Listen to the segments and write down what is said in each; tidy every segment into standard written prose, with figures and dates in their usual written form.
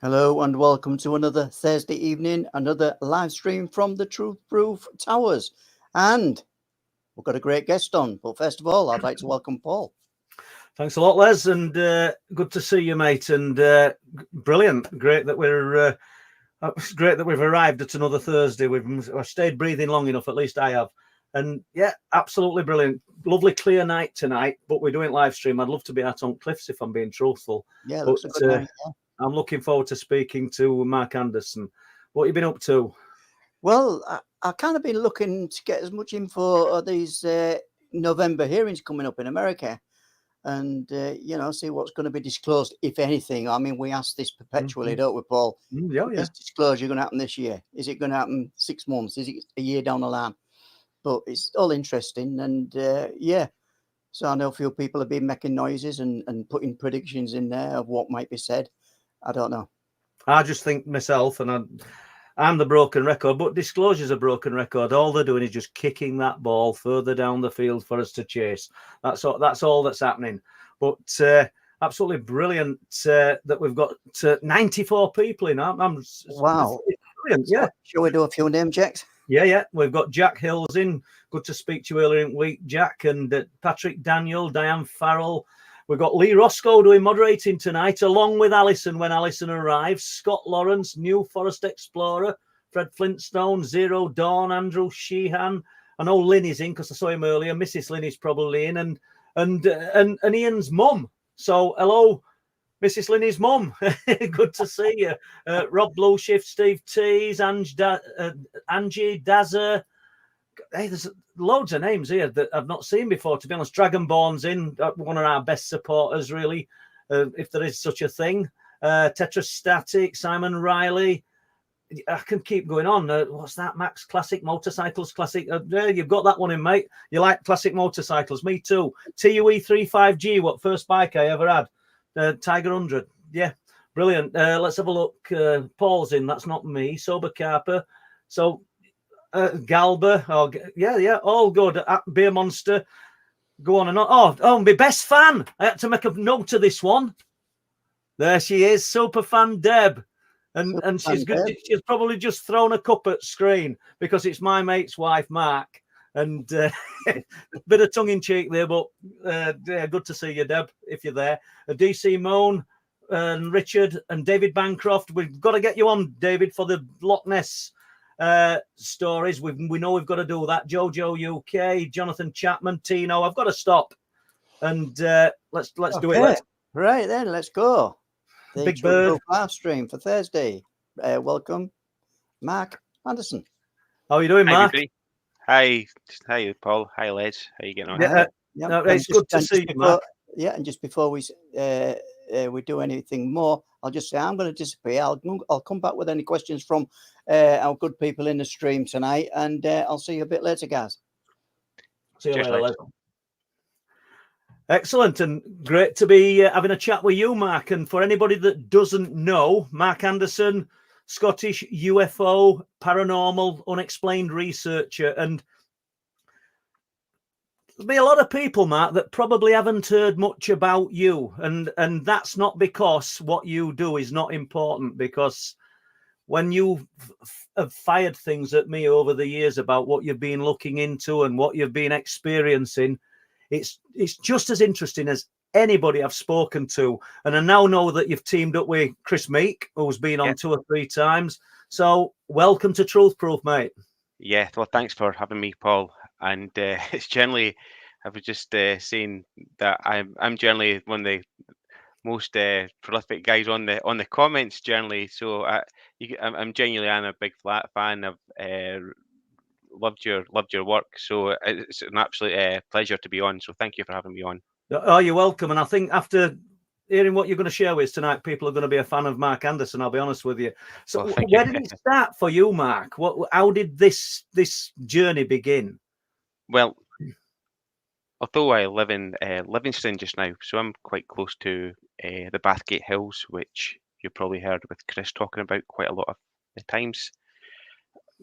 Hello and welcome to another Thursday evening, another live stream from the Truth Proof Towers. And we've got a great guest on. But first of all, I'd like to welcome Paul. Thanks a lot, Les, and good to see you, mate. And brilliant, great that it's great that we've arrived at another Thursday. I've stayed breathing long enough, at least I have. And yeah, absolutely brilliant. Lovely clear night tonight, but we're doing live stream. I'd love to be out on cliffs if I'm being truthful. Yeah, looks a good night. Yeah. I'm looking forward to speaking to Mark Anderson. What have you been up to? Well, I've kind of been looking to get as much info of these November hearings coming up in America and, see what's going to be disclosed, if anything. I mean, we ask this perpetually, don't we, Paul? Yeah. Is disclosure going to happen this year? Is it going to happen 6 months? Is it a year down the line? But it's all interesting. And, so I know a few people have been making noises and putting predictions in there of what might be said. I don't know. I just think myself, and I'm the broken record, but disclosure's a broken record. All they're doing is just kicking that ball further down the field for us to chase. That's all that's happening. But absolutely brilliant that we've got 94 people in. Wow. Brilliant, yeah. Shall we do a few name checks? Yeah. We've got Jack Hills in. Good to speak to you earlier in the week, Jack. And Patrick Daniel, Diane Farrell. We've got Lee Roscoe doing moderating tonight, along with Alison when Alison arrives. Scott Lawrence, New Forest Explorer. Fred Flintstone, Zero Dawn, Andrew Sheehan. I know Lynn is in because I saw him earlier. Mrs. Lynn is probably in. And Ian's mum. So, hello, Mrs. Linney's mum. Good to see you. Rob Blueshift, Steve Tees, Angie Dazzer. Hey, there's loads of names here that I've not seen before, to be honest. Dragonborn's in, one of our best supporters, really, if there is such a thing. Tetrastatic, Simon Riley. I can keep going on. What's that, Max? Classic Motorcycles, Classic. You've got that one in, mate. You like classic motorcycles. Me too. TUE35G, what first bike I ever had. Tiger 100. Yeah, brilliant. Let's have a look. Paul's in. That's not me. Sober Carper. So, Galba, all good. Beer Monster, go on and on. Oh, my best fan. I had to make a note of this one. There she is, super fan Deb, and she's good. She's probably just thrown a cup at screen because it's my mate's wife, Mark, and bit of tongue in cheek there, but good to see you, Deb, if you're there. DC Moan and Richard and David Bancroft. We've got to get you on, David, for the Loch Ness stories. We know we've got to do that. Jojo UK, Jonathan Chapman, Tino. I've got to stop, and let's do it. Right then, let's go. The Big Bird live stream for Thursday. Welcome, Mark Anderson. How are you doing, Mark? Hi, Paul. Hi, Les. How are you getting on? No, it's good to see you, Mark. Yeah, and just before we do anything more, I'll just say I'm going to disappear. I'll come back with any questions from our good people in the stream tonight, and I'll see you a bit later, guys. See you later. Excellent, and great to be having a chat with you, Mark. And for anybody that doesn't know, Mark Anderson, Scottish UFO, paranormal, unexplained researcher, and there'll be a lot of people, Mark, that probably haven't heard much about you, and that's not because what you do is not important, because when you have fired things at me over the years about what you've been looking into and what you've been experiencing, it's just as interesting as anybody I've spoken to. And I now know that you've teamed up with Chris Meek, who's been on 2 or 3 times. So welcome to Truth Proof, mate. Yeah, well, thanks for having me, Paul. And it's generally, I was just saying that I'm generally one of the most prolific guys on the comments generally. So I'm genuinely a big fan. I've loved your work. So it's an absolute pleasure to be on. So thank you for having me on. Oh, you're welcome. And I think after hearing what you're going to share with us tonight, people are going to be a fan of Mark Anderson. I'll be honest with you. So where did it start for you, Mark? How did this journey begin? Well, although I live in Livingston just now, so I'm quite close to the Bathgate Hills, which you've probably heard with Chris talking about quite a lot of the times.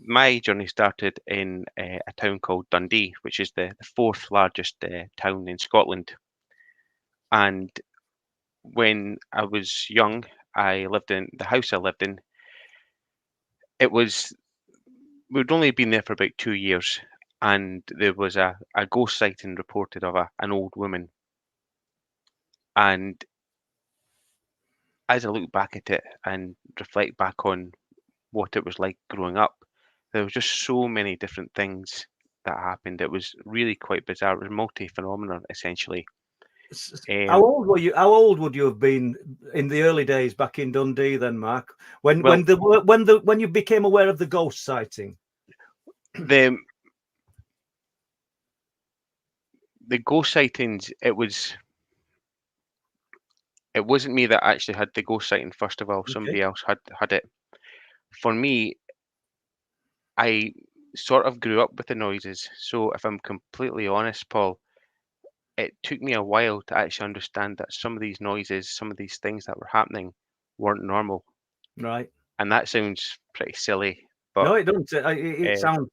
My journey started in a town called Dundee, which is the 4th largest town in Scotland. And when I was young, the house I lived in, we'd only been there for about 2 years, and there was a ghost sighting reported of an old woman. And as I look back at it and reflect back on what it was like growing up, there was just so many different things that happened. It was really quite bizarre. It was multi-phenomenon, essentially. How old were you? How old would you have been in the early days back in Dundee then, Mark? When you became aware of the ghost sighting? The ghost sightings, it wasn't me that actually had the ghost sighting. First of all, somebody else had it. For me, I sort of grew up with the noises. So if I'm completely honest, Paul, it took me a while to actually understand that some of these noises, some of these things that were happening weren't normal. Right. And that sounds pretty silly, but no, it doesn't.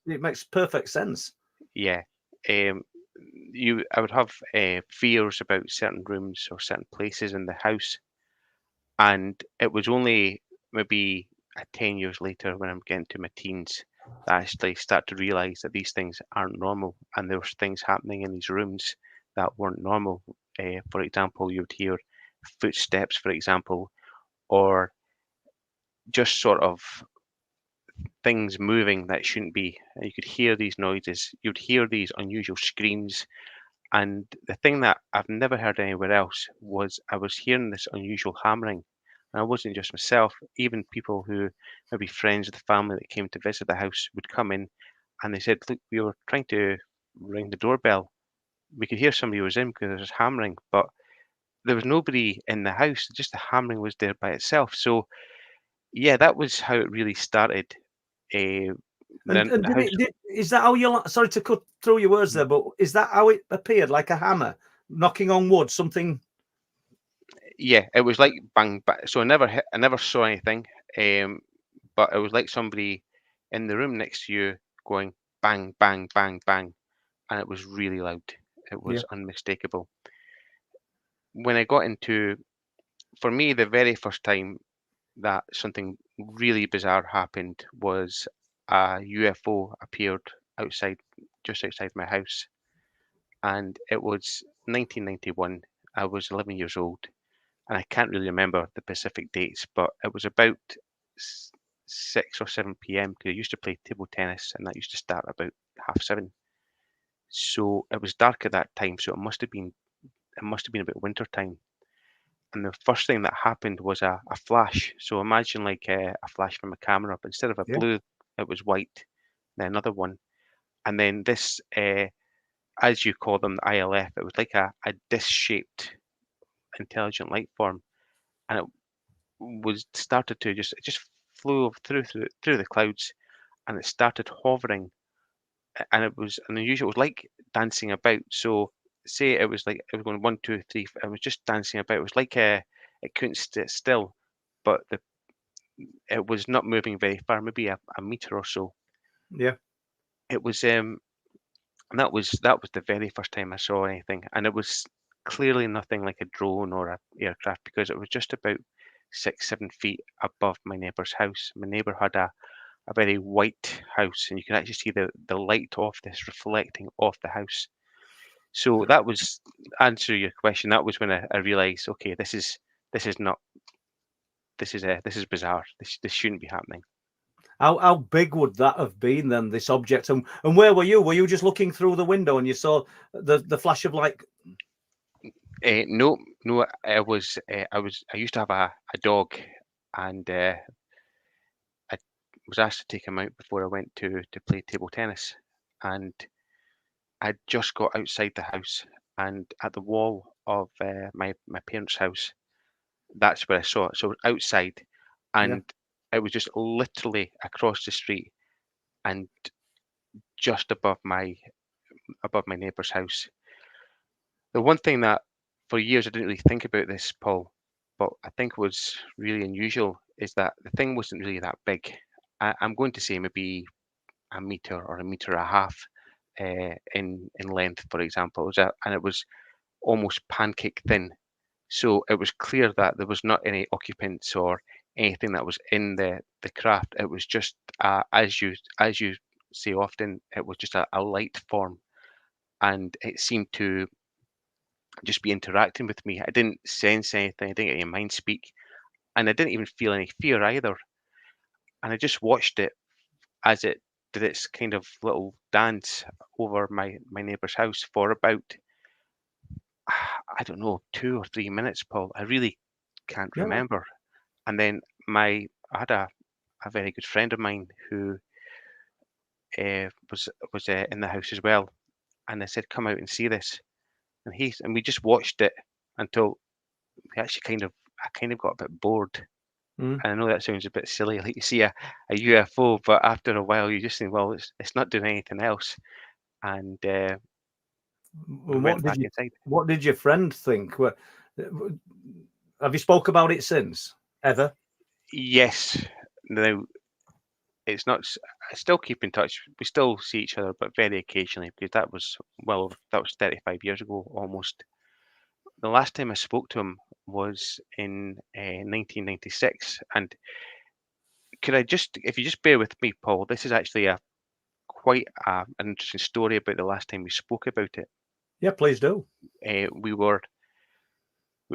It makes perfect sense. yeah. I would have fears about certain rooms or certain places in the house. And it was only maybe 10 years later, when I'm getting to my teens, that I actually start to realize that these things aren't normal, and there was things happening in these rooms that weren't normal. For example, you would hear footsteps, for example, or just sort of things moving that shouldn't be. You could hear these noises, you'd hear these unusual screams. And the thing that I've never heard anywhere else was I was hearing this unusual hammering. And it wasn't just myself, even people who maybe friends of the family that came to visit the house would come in, and they said, "Look, we were trying to ring the doorbell. We could hear somebody was in because there was hammering, but there was nobody in the house. Just the hammering was there by itself." So yeah, that was how it really started. Then And the house, is that how you? Sorry to cut through your words there, but is that how it appeared, like a hammer knocking on wood? Something. yeah, it was like bang, bang. So I never saw anything, but it was like somebody in the room next to you going bang, bang, bang, bang, and it was really loud. It Yeah. was unmistakable. When I got into, for me, the very first time that something really bizarre happened was a UFO appeared outside, just outside my house, and it was 1991. I was 11 years old, and I can't really remember the specific dates, but it was about 6 or 7 p.m. because I used to play table tennis, and that used to start about 7:30. So it was dark at that time, so it must have been about winter time. And the first thing that happened was a flash. So imagine like a flash from a camera, but instead of a Yeah. blue, it was white. Then another one, and then this, as you call them, the ILF, it was like a disc-shaped intelligent light form, and it was started to it just flew through the clouds, and it started hovering, and it was unusual. It was like dancing about. So say it was going one, two, three. It was just dancing about. It was like it couldn't sit still, but it was not moving very far, maybe a meter or so. Yeah. It was and that was the very first time I saw anything, and it was clearly nothing like a drone or a aircraft, because it was just about 6, 7 feet above my neighbour's house. My neighbour had a very white house, and you can actually see the light of this reflecting off the house. So that was, answer your question. That was when I realised, okay, this is not this is bizarre. This shouldn't be happening. How big would that have been then, this object? And where were you? Were you just looking through the window and you saw the flash of light? No, no. I used to have a dog, and I was asked to take him out before I went to play table tennis, and I just got outside the house, and at the wall of my parents' house, that's where I saw it. So outside, Yeah. and it was just literally across the street and just above my neighbour's house. The one thing that for years I didn't really think about this, Paul, but I think was really unusual is that the thing wasn't really that big. I'm going to say maybe a meter or a meter and a half in length, for example. And it was almost pancake thin. So it was clear that there was not any occupants or anything that was in the craft. It was just, as you say often, it was just a light form, and it seemed to just be interacting with me. I didn't sense anything. I didn't get any mind speak, and I didn't even feel any fear either. And I just watched it as it did its kind of little dance over my neighbour's house for about, I don't know, 2 or 3 minutes, Paul. I really can't Yeah. remember. And then I had a very good friend of mine who was in the house as well, and I said, "Come out and see this." And we just watched it until we actually I kind of got a bit bored. Mm. And I know that sounds a bit silly, like you see a UFO, but after a while you just think, well, it's not doing anything else. And we went back inside. What did your friend think? Have you spoke about it since ever? Yes. Now it's not. I still keep in touch. We still see each other, but very occasionally, because that was 35 years ago almost. The last time I spoke to him was in 1996, and if you just bear with me, Paul, this is actually quite an interesting story about the last time we spoke about it. Yeah, please do. We were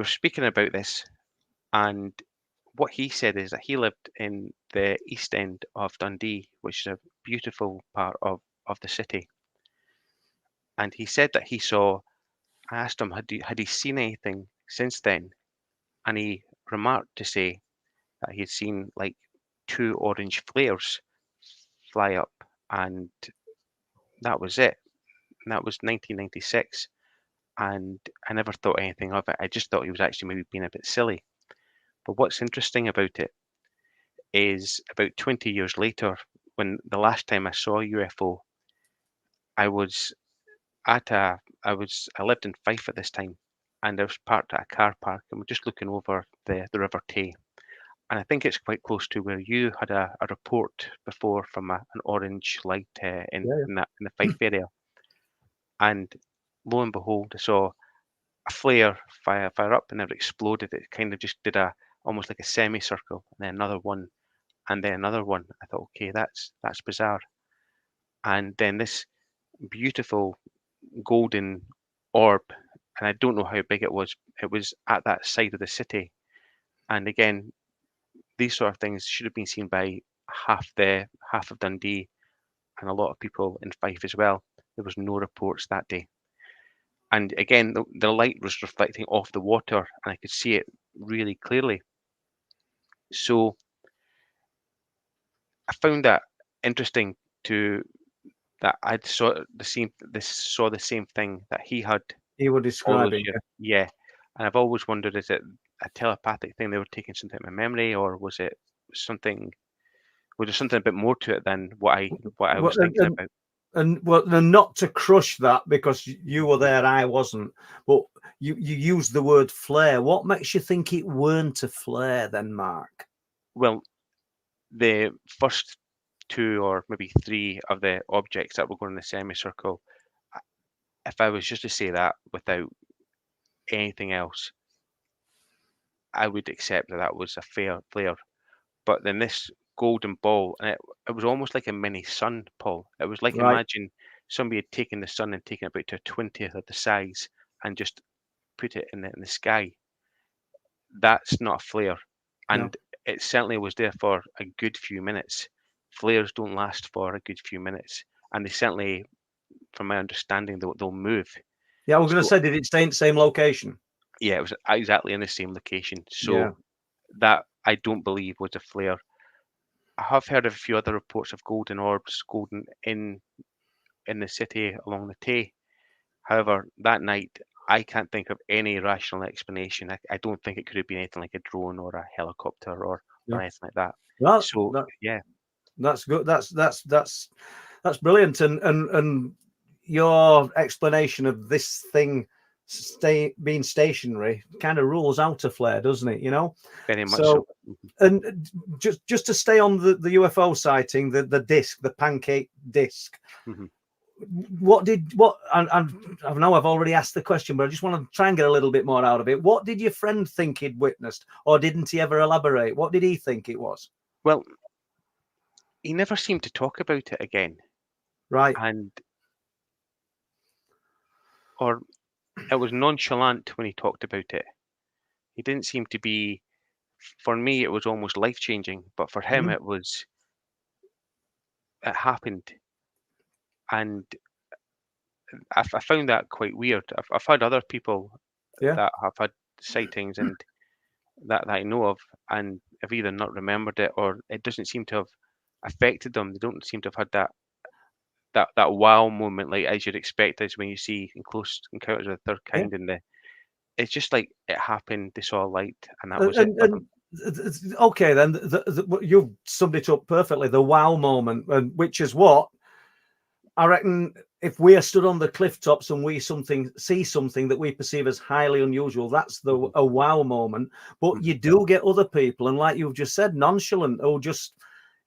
speaking about this, and what he said is that he lived in the east end of Dundee, which is a beautiful part of the city. And he said that I asked him, had he seen anything since then? And he remarked to say that he had seen like 2 orange flares fly up, and that was it. And that was 1996. And I never thought anything of it. I just thought he was actually maybe being a bit silly. But what's interesting about it is about 20 years later, when the last time I saw a UFO, I was I lived in Fife at this time, and I was parked at a car park, and we're just looking over the River Tay. And I think it's quite close to where you had a report before from an orange light in the Fife area. And lo and behold, I saw a flare fire up, and never exploded. It kind of just did almost like a semicircle, and then another one, and then another one. I thought, okay, that's bizarre. And then this beautiful golden orb, and I don't know how big it was. It was at that side of the city, and again, these sort of things should have been seen by half of Dundee and a lot of people in Fife as well. There was no reports that day. And again, the light was reflecting off the water, and I could see it really clearly. So I found that interesting to that I'd saw the same thing that he had You were all those describing. years. Yeah. And I've always wondered, is it a telepathic thing? They were taking something out of my memory, or was there something a bit more to it than what I was thinking about? And not to crush that, because you were there, I wasn't. But you used the word flare. What makes you think it weren't a flare then, Mark? Well, the first 2 or maybe 3 of the objects that were going in the semicircle, if I was just to say that without anything else, I would accept that that was a fair flare. But then this golden ball, and it was almost like a mini sun, Paul. It was like, Right. imagine somebody had taken the sun and taken it about to a 20th of the size and just put it in the sky. That's not a flare. No. And it certainly was there for a good few minutes. Flares don't last for a good few minutes. And they certainly, from my understanding, they'll move. Yeah, I was going to So, say, did it stay in the same location? yeah, it was exactly in the same location. So Yeah. that I don't believe was a flare. I have heard of a few other reports of golden orbs, golden in the city along the Tay. However, that night I can't think of any rational explanation. I don't think it could have been anything like a drone or a helicopter or anything like that. Well, So yeah, that's good. That's brilliant. And your explanation of this thing being stationary kind of rules out a flare, doesn't it? You know, very much so. And just to stay on the UFO sighting, the disc, the pancake disc. Mhm. I know I've already asked the question, but I just want to try and get a little bit more out of it. What did your friend think he'd witnessed, or didn't he ever elaborate? What did he think it was? Well, he never seemed to talk about it again, Right. or it was nonchalant when he talked about it. He didn't seem to be. For me, it was almost life-changing, but for him, it happened, and I found that quite weird. I've had other people that have had sightings and that I know of, and have either not remembered it or it doesn't seem to have affected them. They don't seem to have had that wow moment, like as you'd expect, as when you see in Close Encounters of the Third Kind, and it's just like it happened. They saw a light, and that was it. Okay, then you've summed it up perfectly. The wow moment, which is what I reckon. If we are stood on the cliff tops and we see something that we perceive as highly unusual, that's a wow moment. But you do get other people, and like you've just said, nonchalant, or just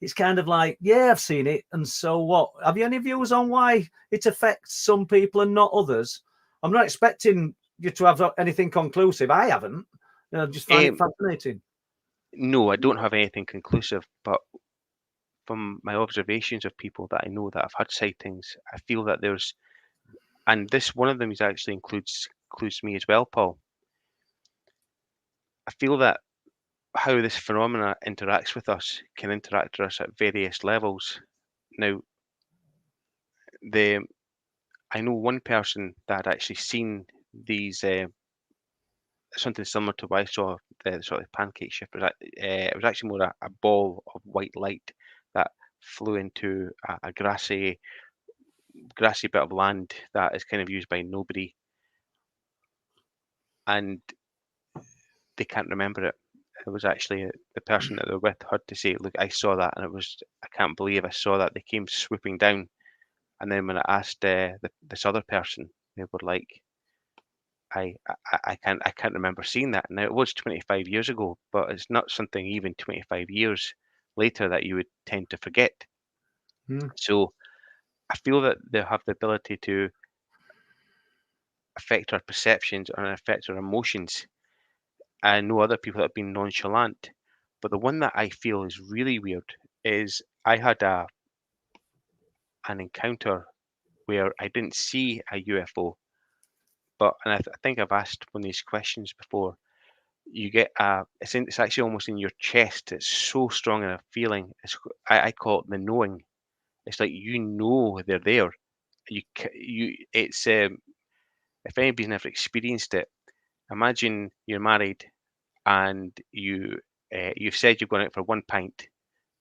it's kind of like, yeah, I've seen it, and so what? Have you any views on why it affects some people and not others? I'm not expecting you to have anything conclusive. I haven't. I just find it fascinating. No, I don't have anything conclusive, but from my observations of people that I know that have had sightings, I feel that there's, and this one of them is actually includes me as well, Paul. I feel that how this phenomena interacts with us can interact with us at various levels. Now, I know one person that had actually seen these something similar to what I saw, the sort of pancake shift. It was actually more a ball of white light that flew into a grassy bit of land that is kind of used by nobody, and they can't remember it. It was actually the person that they were with had to say, "Look, I saw that, and I can't believe I saw that." They came swooping down, and then when I asked this other person, they were like, I can't remember seeing that. Now it was 25 years ago, but it's not something even 25 years later that you would tend to forget. So I feel that they have the ability to affect our perceptions and affect our emotions. I know other people that have been nonchalant, but the one that I feel is really weird is I had an encounter where I didn't see a UFO, but and I think I've asked one of these questions before. You get it's actually almost in your chest. It's so strong a feeling. I call it the knowing. It's like you know they're there. It's if anybody's never experienced it, imagine you're married and you've said you're going out for one pint,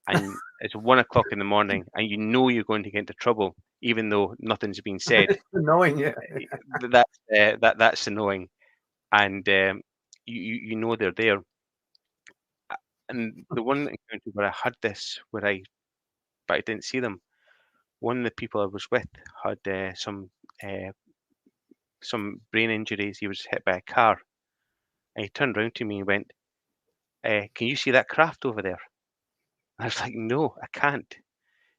and it's 1 o'clock in the morning, and you know you're going to get into trouble, even though nothing's been said. It's annoying, yeah. That's annoying, and you know they're there. And the one encounter where I had this, but I didn't see them. One of the people I was with had some brain injuries. He was hit by a car, and he turned around to me and went, "Can you see that craft over there?" I was like, "No, I can't."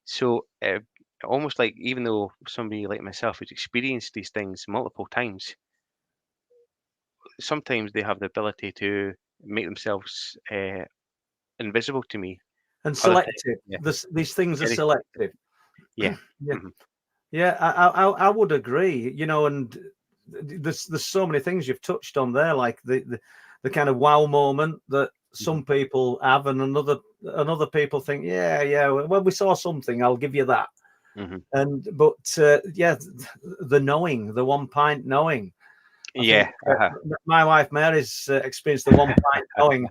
So almost like even though somebody like myself who's experienced these things multiple times, sometimes they have the ability to make themselves invisible to me. And Other times, selective. These things are very selective. Yeah. Yeah. Mhm. Yeah, I would agree. And there's so many things you've touched on there, like the kind of wow moment that some people have, and another people think, yeah, well, we saw something, I'll give you that. But the knowing, the 1 pint knowing. I think, my wife Mary's experienced the 1 pint knowing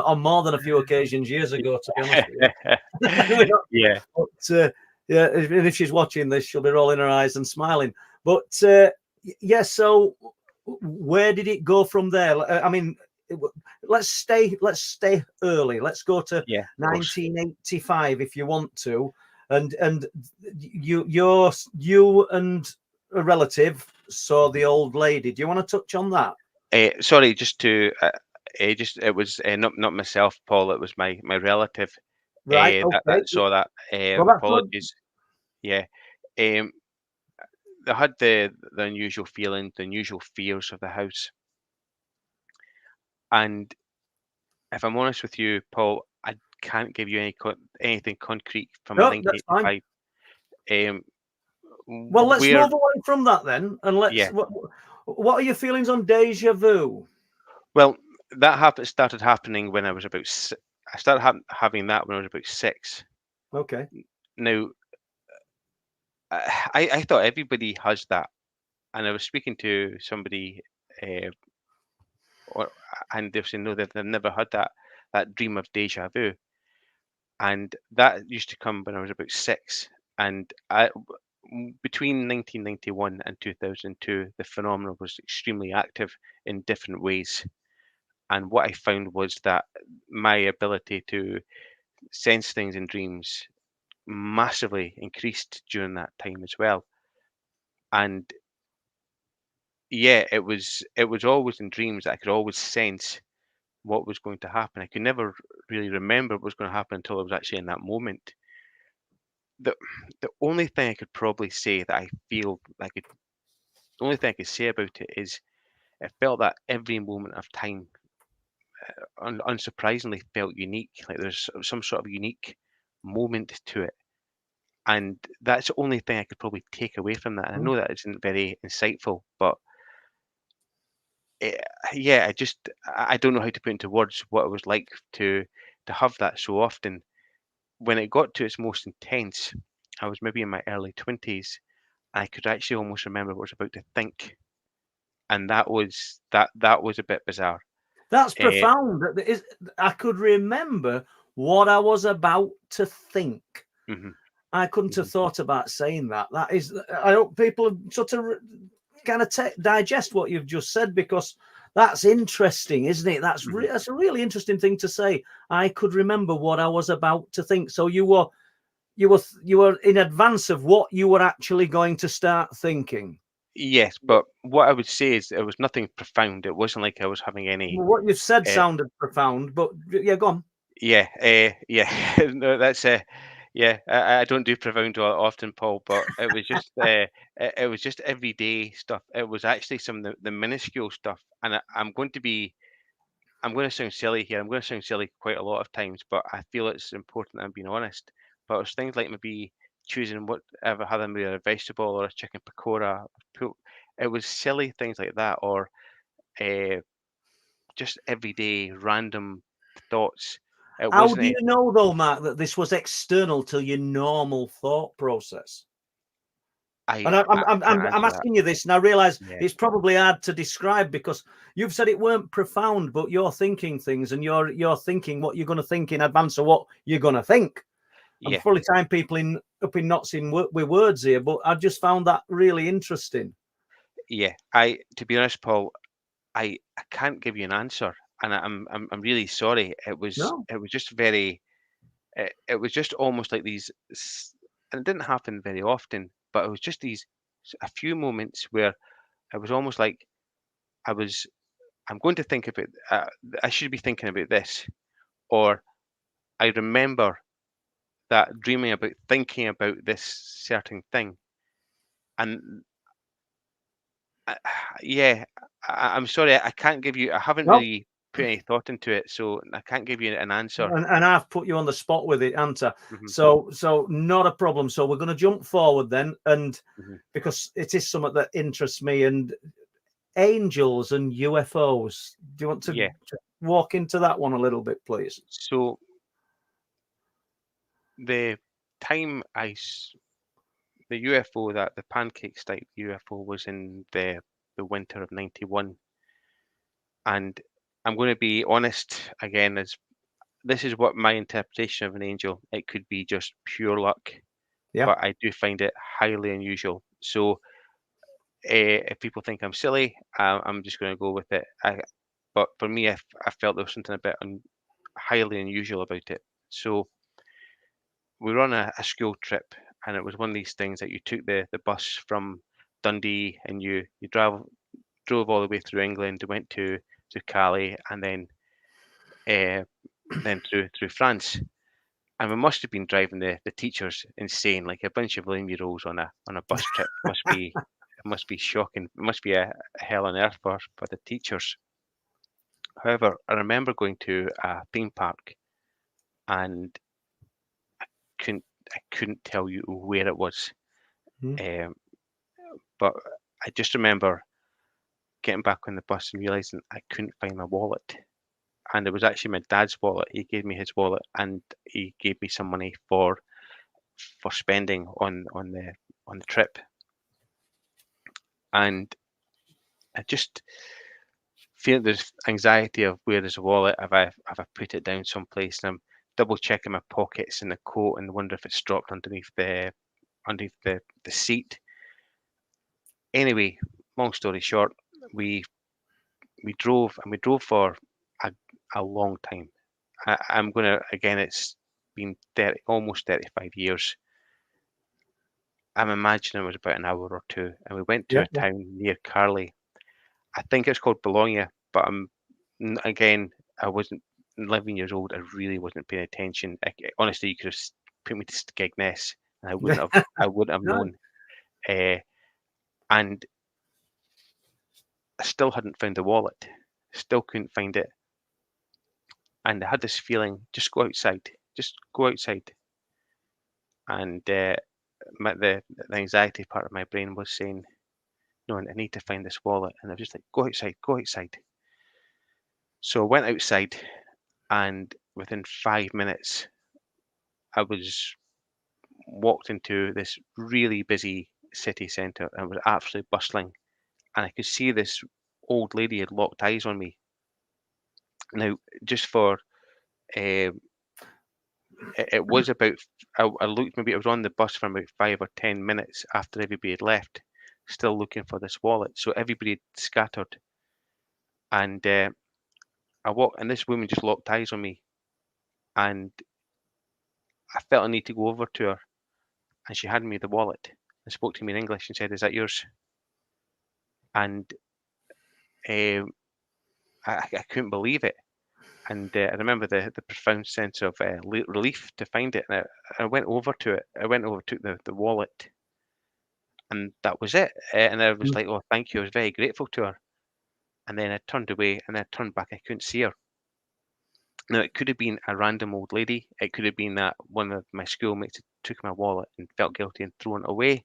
on more than a few occasions years ago, to be honest with you. Yeah. But and if she's watching this, she'll be rolling her eyes and smiling. But so where did it go from there? I mean, let's stay early. Let's go to 1985 if you want to. And you and a relative saw the old lady. Do you want to touch on that? Sorry, just to it was not myself, Paul. It was my relative. Right. Okay. That saw that. Well, that's apologies. good. Yeah. I had the unusual feelings, the unusual fears of the house. And if I'm honest with you, Paul, I can't give you anything concrete from No, that's fine. 1985. Well, let's Where, move away from that then, and let's. yeah. What are your feelings on deja vu? Well, that started happening when I was about. I started having that when I was about 6. Okay. Now, I thought everybody has that, and I was speaking to somebody, uh, and they were saying no, they've never had that dream of deja vu, and that used to come when I was about 6, and between 1991 and 2002, the phenomenon was extremely active in different ways. And what I found was that my ability to sense things in dreams massively increased during that time as well. And yeah, it was always in dreams that I could always sense what was going to happen. I could never really remember what was going to happen until I was actually in that moment. The the only thing I could probably say that I feel like the only thing I could say about it is it felt that every moment of time, unsurprisingly, felt unique. Like there's some sort of unique moment to it, and that's the only thing I could probably take away from that. And I know that isn't very insightful, but it, yeah, I don't know how to put into words what it was like to have that so often. When it got to its most intense, I was maybe in my early 20s. I could actually almost remember what I was about to think, and that was a bit bizarre. That's Uh, profound. I could remember what I was about to think. mhm, I couldn't have mhm. thought about saying that. That is, I hope people sort of kind of digest what you've just said, because that's interesting, isn't it? That's Mhm. that's a really interesting thing to say. I could remember what I was about to think. So you were in advance of what you were actually going to start thinking. Yes, but what I would say is it was nothing profound. It wasn't like I was having any. Well, what you've said Uh, sounded profound, but yeah, go on. yeah, yeah. No, that's yeah. I don't do profound often, Paul, but it was just everyday stuff. It was actually some of the minuscule stuff, and I'm going to sound silly here. I'm going to sound silly quite a lot of times, but I feel it's important I'm being honest. But it's things like maybe choosing whatever had maybe a vegetable or a chicken pakora. It was silly things like that, or uh, just everyday random thoughts. It How wasn't. do you know, though, Mark, that this was external to your normal thought process? And I can't I'm answer that. asking you this, and I realise Yeah, it's probably hard to describe, because you've said it weren't profound, but you're thinking things, and you're thinking what you're going to think in advance of what you're going to think. I'm yeah, probably tying people up in knots with words here, but I just found that really interesting. yeah. To be honest, Paul, I can't give you an answer, and I'm really sorry. No, It was just very. It was just almost like and it didn't happen very often, but it was just a few moments where it was almost like I was, I'm going to think about, I should be thinking about this, or I remember that dreaming about thinking about this certain thing, and uh, yeah, I'm sorry, I can't give you, I haven't no. really put any thought into it, so I can't give you an answer. And I've put you on the spot with it, Anta. Hmm. So not a problem. So we're going to jump forward then, and Hmm. because it is something that interests me, and angels and UFOs. Do you want to Yeah, walk into that one a little bit, please? so the time the UFO, that the pancakes type UFO, was in the winter of '91, and I'm going to be honest again, as this is what my interpretation of an angel. It could be just pure luck, Yeah. but I do find it highly unusual. So if people think I'm silly, I'm just going to go with it. But for me, I felt there was something a bit highly unusual about it. So we were on a school trip, and it was one of these things that you took the bus from Dundee, and you drove all the way through England, went to Calais, and then through France. And we must have been driving the teachers insane, like a bunch of 11-year-olds on a bus trip. It must be shocking. It must be a hell on earth for the teachers. However, I remember going to a theme park, and couldn't I couldn't tell you where it was. Mm. But I just remember getting back on the bus and realizing I couldn't find my wallet. And it was actually my dad's wallet. He gave me his wallet, and he gave me some money for spending on the trip. And I just feel there's anxiety of where is the wallet? Have I put it down someplace? And I'm double checking my pockets in the coat and wonder if it's dropped underneath the seat. Anyway, long story short, we drove, and we drove for a long time. I'm gonna, again, it's been almost 35 years. I'm imagining it was about an hour or two, and we went to Yeah, a town near Carley. I think it's called Bologna, but again, I wasn't 11 years old. I really wasn't paying attention. Honestly, you could have put me to Skegness, and I wouldn't have. I wouldn't have No. known. And I still hadn't found the wallet. Still couldn't find it. And I had this feeling: just go outside. Just go outside. And the anxiety part of my brain was saying, "No, I need to find this wallet." And I was just like, "Go outside. Go outside." So I went outside, and within 5 minutes, I was walked into this really busy city centre, and it was absolutely bustling. And I could see this old lady had locked eyes on me. Now, just for it was about, I looked, maybe I was on the bus for about 5 or 10 minutes after everybody had left, still looking for this wallet. So everybody had scattered, and I walked, and this woman just locked eyes on me, and I felt a need to go over to her, and she handed me the wallet and spoke to me in English and said, "Is that yours?" And I couldn't believe it. And I remember the profound sense of relief to find it. And I went over to it. I went over, took the wallet, and that was it. And I was Mm. like, "Oh, thank you." I was very grateful to her. And then I turned away, and then I turned back. I couldn't see her. Now, it could have been a random old lady. It could have been that one of my schoolmates took my wallet and felt guilty and thrown it away.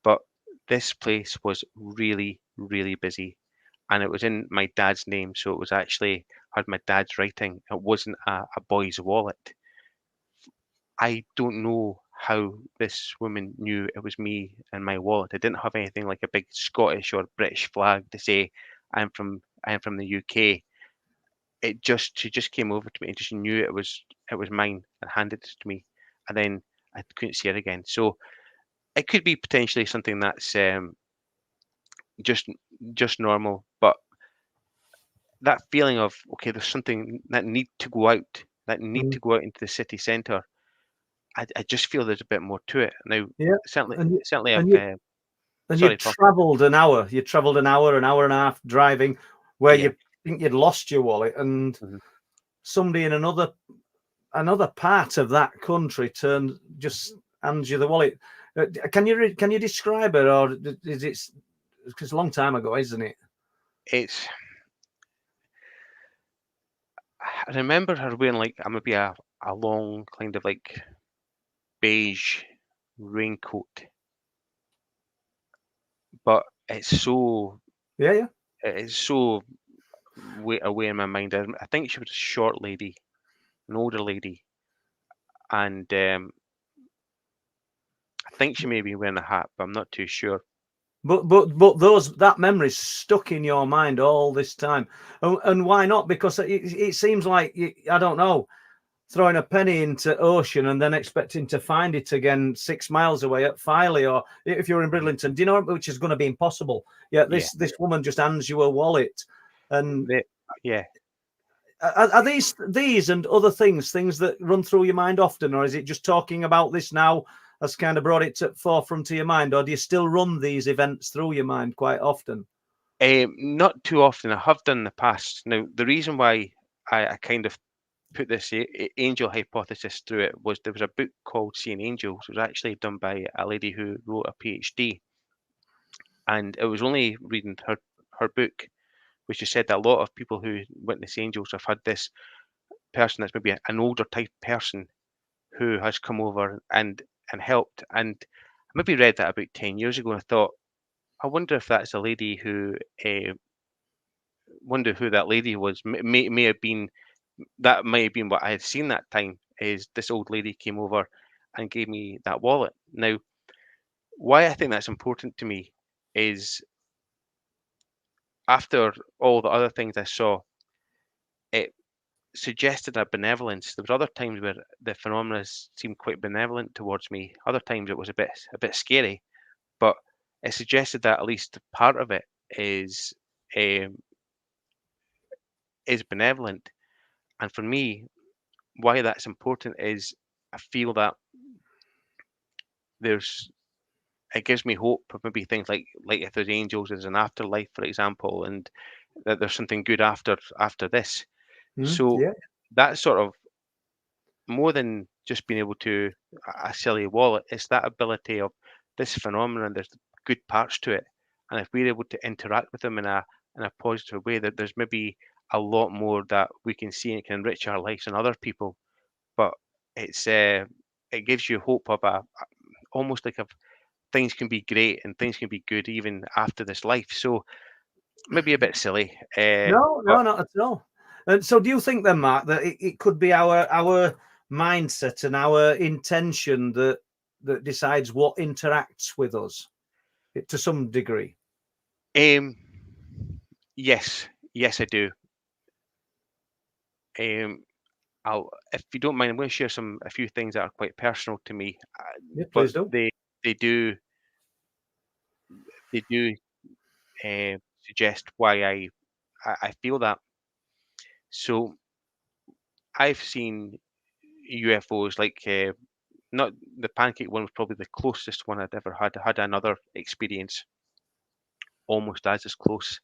But this place was really, really busy, and it was in my dad's name, so it was actually had my dad's writing. It wasn't a boy's wallet. I don't know how this woman knew it was me and my wallet. I didn't have anything like a big Scottish or British flag to say I'm from the UK. She just came over to me and just knew it was mine and handed it to me, and then I couldn't see her again. So it could be potentially something that's just normal, but that feeling of, okay, there's something that need to go out, Mm. into the city centre. I just feel there's a bit more to it now. Yeah. Certainly, And certainly, and I've. you and you Sorry, Paul. travelled an hour. You travelled an hour and a half driving, where Yeah. you think you'd lost your wallet, and Mhm. somebody in another part of that country just hands you the wallet. Can you describe it, or is it? Because a long time ago, isn't it? It's. I remember her wearing like maybe a long kind of like beige raincoat, but Yeah. it's so away in my mind. I think she was a short lady, an older lady, and I think she may be wearing a hat, but I'm not too sure. But that memory's stuck in your mind all this time, and why not? Because it seems like I don't know, throwing a penny into ocean and then expecting to find it again 6 miles away at Filey, or if you're in Bridlington, do you know, which is going to be impossible. Yeah, Yeah, this woman just hands you a wallet, and yeah. are these and other things that run through your mind often, or is it just talking about this now has kind of brought it to forefront to your mind, or do you still run these events through your mind quite often? Not too often. I have done in the past. Now, the reason why I kind of put this angel hypothesis through it was there was a book called Seeing Angels. It was actually done by a lady who wrote a PhD, and it was only reading her book, which she said that a lot of people who witness angels have had this person that's maybe an older type person who has come over and helped. And I maybe read that about 10 years ago, and I thought, I wonder if that's a lady who, wonder who that lady was. May have been, that might have been what I had seen that time, is this old lady came over and gave me that wallet. Now, why I think that's important to me is after all the other things I saw, it suggested a benevolence. There was other times where the phenomena seemed quite benevolent towards me. Other times it was a bit scary, but it suggested that at least part of it um, is benevolent. And for me, why that's important is I feel that there's it gives me hope of maybe things like if there's angels, there's an afterlife, for example, and that there's something good after this. So Yeah. that's sort of more than just being able to a silly wallet. It's that ability of this phenomenon. There's good parts to it, and if we're able to interact with them in a positive way, that there's maybe a lot more that we can see and can enrich our lives and other people. But it's it gives you hope of almost like of things can be great and things can be good even after this life. So maybe a bit silly. No, But not at all. And so, do you think then, Mark, that it could be our mindset and our intention that decides what interacts with us to some degree? um, yes, yes, I do. If you don't mind, I'm going to share a few things that are quite personal to me, Yeah, but please do. they do they do suggest why I feel that. So I've seen UFOs like not the pancake one was probably the closest one I'd ever had. I had another experience almost as close,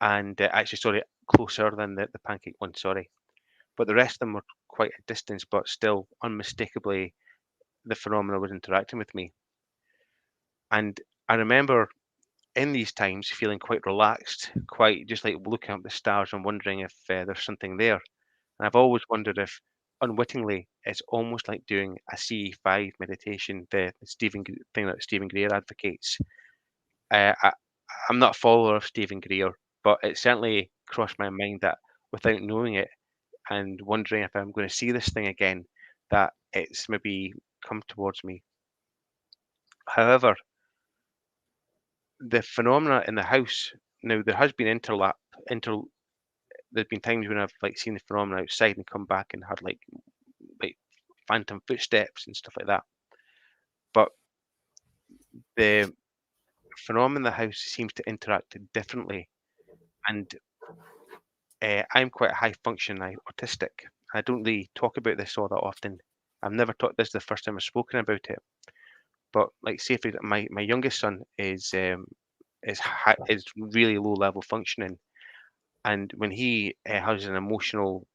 and actually, sorry, closer than the pancake one. Sorry, but the rest of them were quite a distance, but still unmistakably the phenomena was interacting with me. And I remember in these times feeling quite relaxed, quite just like looking up the stars and wondering if there's something there. And I've always wondered if unwittingly it's almost like doing a CE5 meditation, the thing that Stephen Greer advocates. I, I'm not a follower of Stephen Greer, but it certainly crossed my mind that without knowing it and wondering if I'm going to see this thing again, that it's maybe come towards me. However, the phenomena in the house now there has been inter there's been times when I've like seen the phenomena outside and come back and had like phantom footsteps and stuff like that. But the phenomenon in the house seems to interact differently, and I'm quite a high function. I'm autistic. I don't really talk about this all that often. I've never talked. This is the first time I've spoken about it. But like, say, for my youngest son is really low level functioning, and when he has an emotional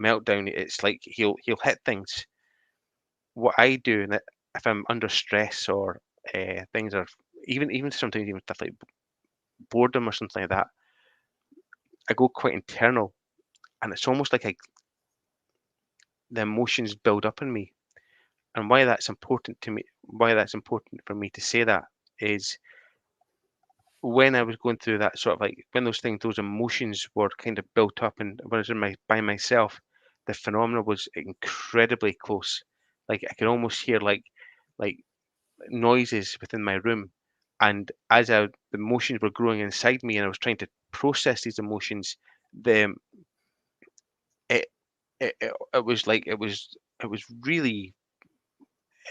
meltdown, it's like he'll hit things. What I do, and if I'm under stress or things are even sometimes even stuff like boredom or something like that, I go quite internal, and it's almost like the emotions build up in me. And why that's important to me, why that's important for me to say that is when I was going through that sort of like when those emotions were kind of built up, and when I was by myself, the phenomena was incredibly close. Like I could almost hear like noises within my room, and the emotions were growing inside me, and I was trying to process these emotions, the it it was like it was really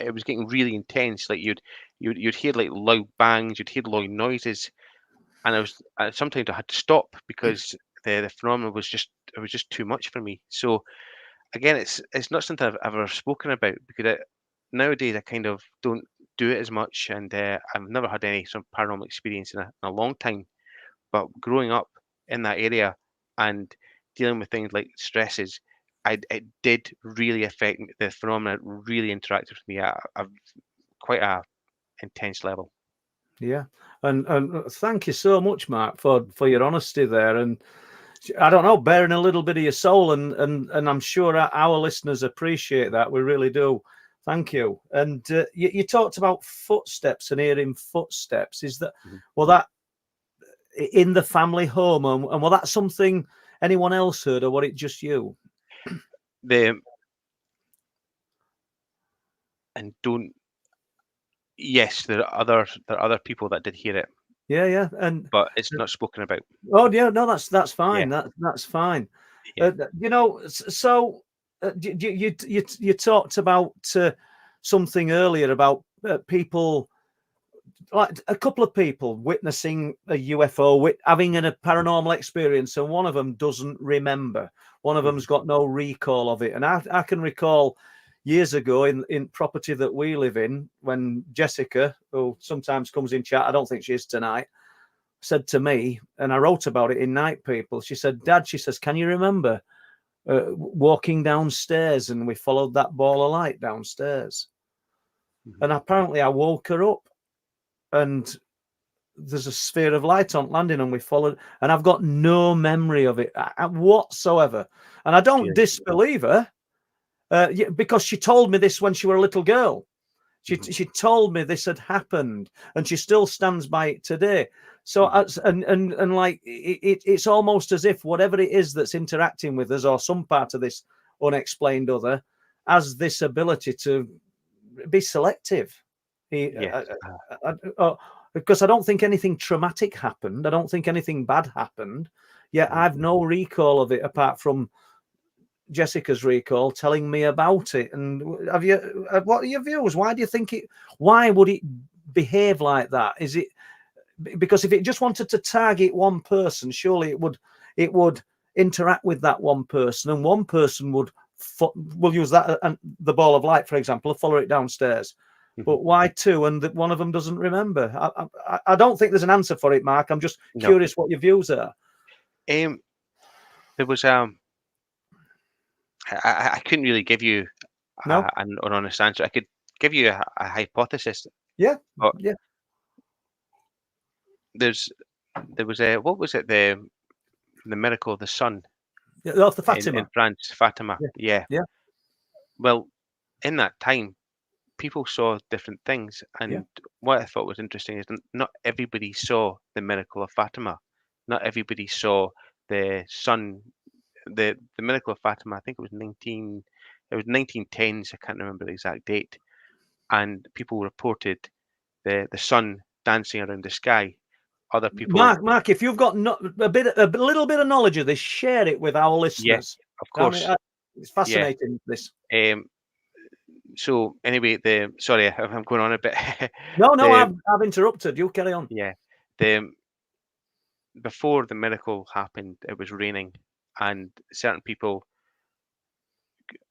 it was getting really intense. Like you'd hear like loud bangs, you'd hear loud noises, and sometimes I had to stop because the phenomenon was just it was just too much for me. So again, it's not something I've ever spoken about because nowadays I kind of don't do it as much, and I've never had any sort of paranormal experience in a long time. But growing up in that area and dealing with things like stresses, it did really affect me. The phenomena really interacted with me at quite a intense level. Yeah, and thank you so much, Mark, for your honesty there, and I don't know, bearing a little bit of your soul, and I'm sure our listeners appreciate that. We really do. Thank you. And you talked about footsteps and hearing footsteps. Is that well that in the family home, and was that something anyone else heard, or was it just you? Yes, there are other people that did hear it. Yeah, and but it's not spoken about. Oh yeah, no, that's fine. That's fine. Yeah. So you talked about something earlier about people, like a couple of people witnessing a UFO, having a paranormal experience, and one of them doesn't remember. One of them's got no recall of it. And I can recall years ago in property that we live in, when Jessica, who sometimes comes in chat, I don't think she is tonight, said to me, and I wrote about it in Night People, she said, Dad, she says, can you remember walking downstairs and we followed that ball of light downstairs? And apparently I woke her up and there's a sphere of light on landing and we followed, and I've got no memory of it whatsoever. And I don't disbelieve her because she told me this when she were a little girl. She told me this had happened, and she still stands by it today. So and like it's almost as if whatever it is that's interacting with us, or some part of this unexplained other, has this ability to be selective. Because I don't think anything traumatic happened. I don't think anything bad happened. Yet I've no recall of it apart from Jessica's recall telling me about it. And what are your views? Why do you think why would it behave like that? Is it because if it just wanted to target one person, surely it would interact with that one person, and one person will use that and the ball of light, for example, follow it downstairs. But why two, and that one of them doesn't remember? I don't think there's an answer for it, Mark. I'm just curious what your views are. There was I couldn't really give you an honest answer. I could give you a hypothesis. Yeah. There was what was it, the miracle of the sun? The Fatima in France, Fatima. Yeah. Well, in that time, people saw different things, and what I thought was interesting is not everybody saw the miracle of Fatima. Not everybody saw the sun. The miracle of Fatima, I think it was 1910s. I can't remember the exact date. And people reported the sun dancing around the sky. Other people, Mark, if you've got a little bit of knowledge of this, share it with our listeners. Of course. I mean, it's fascinating. This. So anyway, sorry, I'm going on a bit. No, I've interrupted. You carry on. Yeah. Before the miracle happened, it was raining, and certain people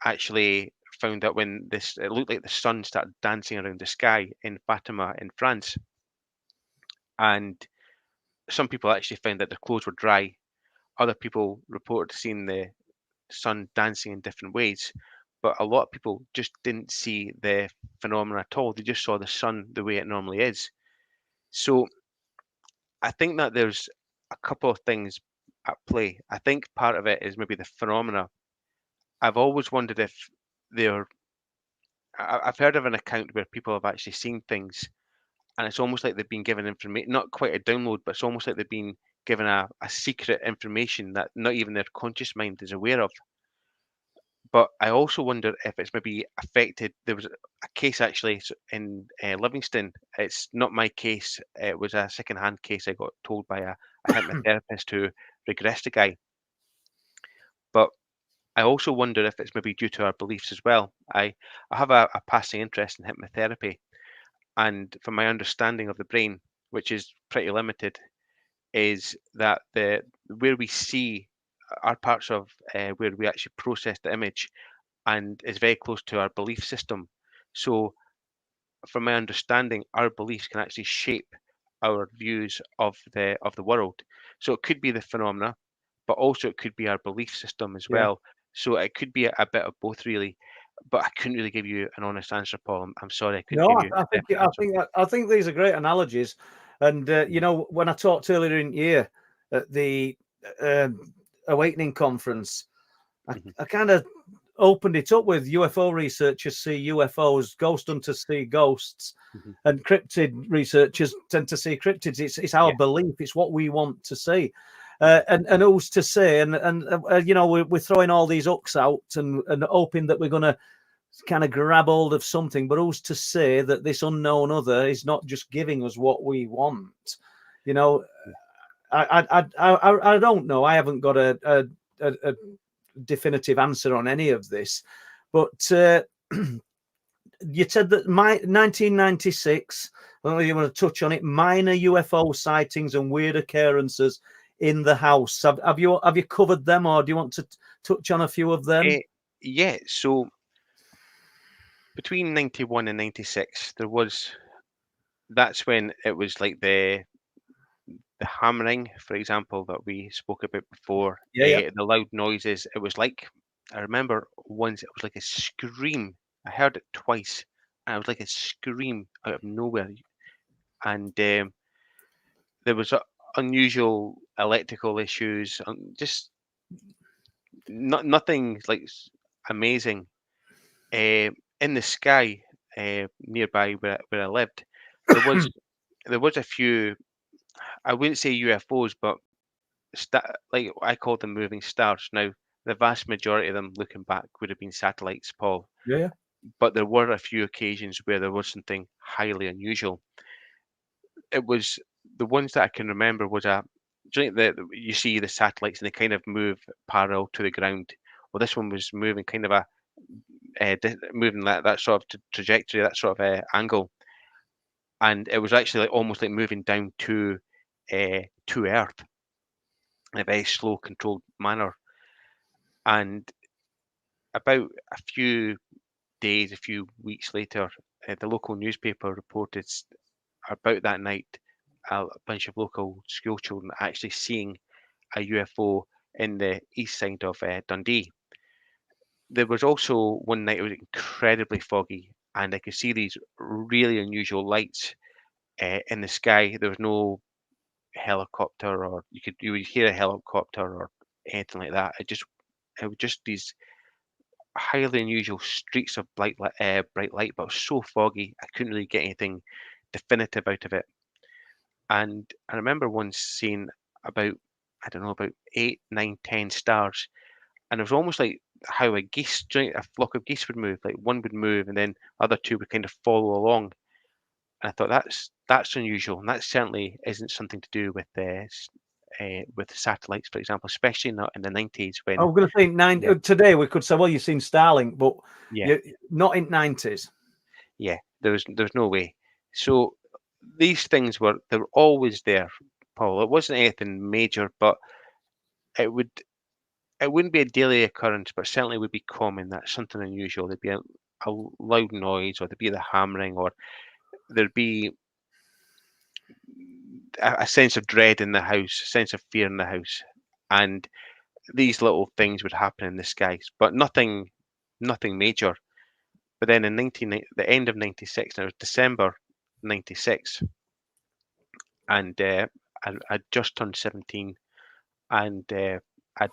actually found that when it looked like the sun started dancing around the sky in Fatima in France, and some people actually found that their clothes were dry. Other people reported seeing the sun dancing in different ways, but a lot of people just didn't see the phenomena at all. They just saw the sun the way it normally is. So I think that there's a couple of things at play. I think part of it is maybe the phenomena. I've always wondered if I've heard of an account where people have actually seen things, and it's almost like they've been given information, not quite a download, but it's almost like they've been given a secret information that not even their conscious mind is aware of. But I also wonder if it's maybe affected. There was a case actually in Livingston. It's not my case. It was a second-hand case I got told by a hypnotherapist who regressed a guy. But I also wonder if it's maybe due to our beliefs as well. I have a passing interest in hypnotherapy, and from my understanding of the brain, which is pretty limited, is that where we see are parts of where we actually process the image, and is very close to our belief system. So, from my understanding, our beliefs can actually shape our views of the world. So it could be the phenomena, but also it could be our belief system as well. So it could be a bit of both, really. But I couldn't really give you an honest answer, Paul. I'm sorry, I couldn't No, give you a definite answer. I think these are great analogies. And you know, when I talked earlier in the year at the Awakening conference, Mhm. I kind of opened it up with UFO researchers see UFOs, ghost hunters see ghosts, Mhm. and cryptid researchers tend to see cryptids. It's our Yeah. belief. It's what we want to see. Mhm. And who's to say? And you know, we're throwing all these hooks out and hoping that we're going to kind of grab hold of something. But who's to say that this unknown other is not just giving us what we want? You know, I don't know. I haven't got a definitive answer on any of this, but you said that 1996. Well, you want to touch on it? Minor UFO sightings and weird occurrences in the house. Have you covered them, or do you want to touch on a few of them? Yeah. So between 91 and 96, that's when it was like the hammering, for example, that we spoke about before, Yeah. the loud noises. It was like, I remember once it was like a scream. I heard it twice, and it was like a scream out of nowhere. And there was unusual electrical issues, just nothing like amazing. In the sky, nearby where I lived, there was there was a few. I wouldn't say UFOs, but like I call them moving stars. Now, the vast majority of them, looking back, would have been satellites, Paul. Yeah. But there were a few occasions where there was something highly unusual. It was the ones that I can remember was do you know you see the satellites and they kind of move parallel to the ground. Well, this one was moving kind of moving that sort of trajectory, that sort of angle, and it was actually like almost like moving down to Earth in a very slow, controlled manner. And about a few days, a few weeks later, the local newspaper reported about that night a bunch of local school children actually seeing a UFO in the east side of Dundee. There was also one night it was incredibly foggy, and I could see these really unusual lights in the sky. There was no helicopter, or you would hear a helicopter or anything like that. It was just these highly unusual streaks of bright light, but it was so foggy I couldn't really get anything definitive out of it. And I remember once seeing about, I don't know, about 8, 9, 10 stars, and it was almost like how a flock of geese would move. Like one would move, and then other two would kind of follow along. And I thought that's unusual, and that certainly isn't something to do with satellites, for example, especially not in the 90s I when was going to think today we could say, well, you've seen Starlink, but yeah, not in 90s. yeah, there's no way. So these things they were always there, Paul. It wasn't anything major, but it would it wouldn't be a daily occurrence, but certainly would be common that something unusual. There'd be a loud noise, or there'd be the hammering, or there'd be a sense of dread in the house, a sense of fear in the house, and these little things would happen in the skies, but nothing major. But then in the end of '96, and it was December '96, and I'd just turned 17, and I'd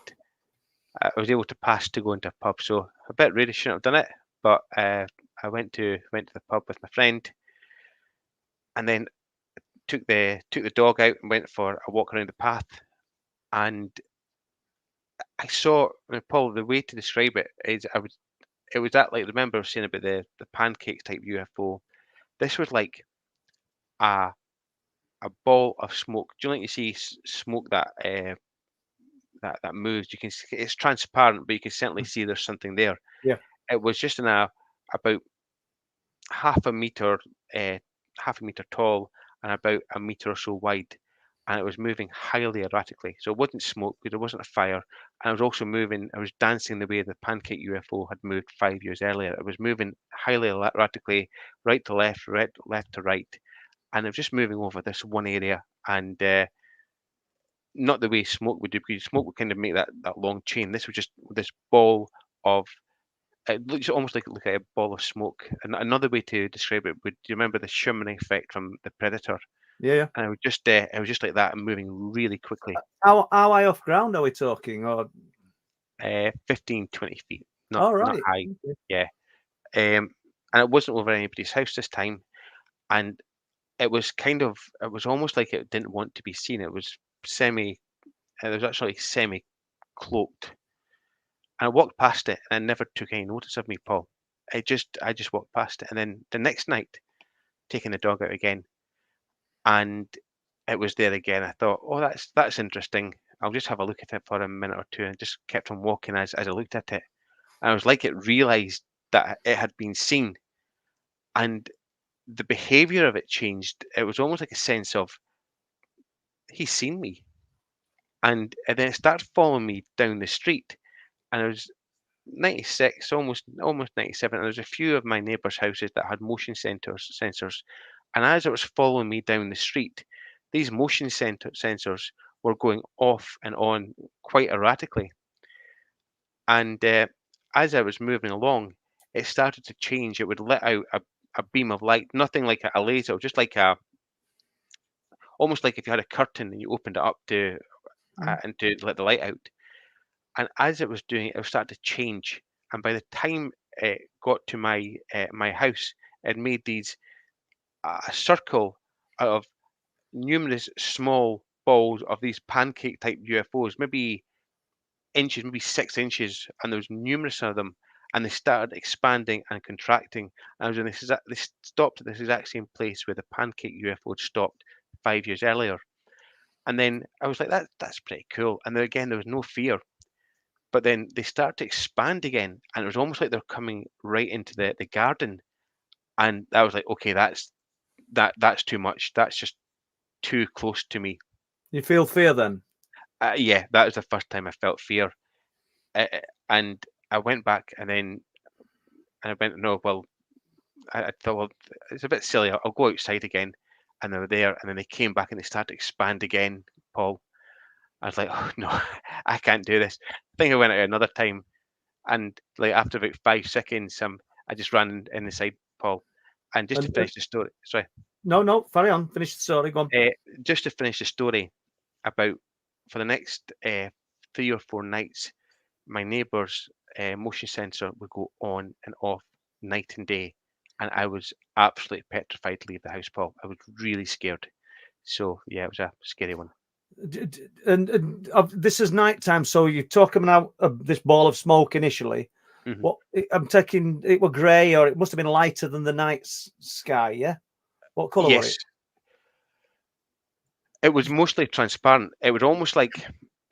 I was able to pass to go into a pub. So a bit rude, I shouldn't have done it, but I went to the pub with my friend, and then took the dog out and went for a walk around the path. And I saw, I mean, Paul, the way to describe it is it was that, like, remember I was saying about the pancakes type UFO. This was like a a ball of smoke. Do you know, like you see smoke that moves? It's transparent, but you can certainly see there's something there. Yeah. It was just in about half a meter, uh, half a meter tall, and about a meter or so wide, and it was moving highly erratically. So it wasn't smoke because there wasn't a fire, and it was also moving. I was dancing the way the pancake UFO had moved 5 years earlier. It was moving highly erratically, right to left, left to right, and it was just moving over this one area. And not the way smoke would do, because smoke would kind of make that long chain. This was just this ball of, it looks almost like a ball of smoke. And another way to describe it would, do you remember the shimmering effect from the Predator? Yeah. And it was just like that and moving really quickly. How high off ground are we talking? Or 15, 20 feet, not high. Okay. Yeah. And it wasn't over anybody's house this time. And it was almost like it didn't want to be seen. It was actually semi cloaked. And I walked past it and I never took any notice of me, Paul. I just walked past it. And then the next night, taking the dog out again, and it was there again. I thought, oh, that's interesting. I'll just have a look at it for a minute or two, and just kept on walking as I looked at it. And I was like, it realized that it had been seen, and the behavior of it changed. It was almost like a sense of, he's seen me. And then it started following me down the street. And I was 96, almost 97, and there's a few of my neighbours' houses that had motion sensors. And as it was following me down the street, these motion sensors were going off and on quite erratically. And as I was moving along, it started to change. It would let out a beam of light, nothing like a laser, just like almost like if you had a curtain and you opened it up to and to let the light out. And as it was doing it, it was starting to change. And by the time it got to my house, it made these a circle out of numerous small balls of these pancake type UFOs, maybe inches, maybe 6 inches, and there was numerous of them. And they started expanding and contracting. And I was in they stopped at this exact same place where the pancake UFO stopped 5 years earlier. And then I was like, that's pretty cool. And then again, there was no fear. But then they start to expand again, and it was almost like they're coming right into the garden. And I was like, okay, that's too much. That's just too close to me. You feel fear then? Yeah, that was the first time I felt fear. And I went back, and then I went, no, well, I thought, well, it's a bit silly. I'll go outside again. And they were there, and then they came back and they started to expand again, Paul. I was like, oh no, I can't do this. I think I went out another time, and like after about 5 seconds, I just ran in the side, Paul. And just to finish the story, sorry. No, carry on. Finish the story. Go on. Just to finish the story, about for the next 3 or 4 nights, my neighbour's motion sensor would go on and off night and day, and I was absolutely petrified to leave the house, Paul. I was really scared. So yeah, it was a scary one. And this is nighttime, so you're talking about this ball of smoke initially. Mm-hmm. What I'm taking, it were grey, or it must have been lighter than the night sky. Yeah, what colour was it? It was mostly transparent. It was almost like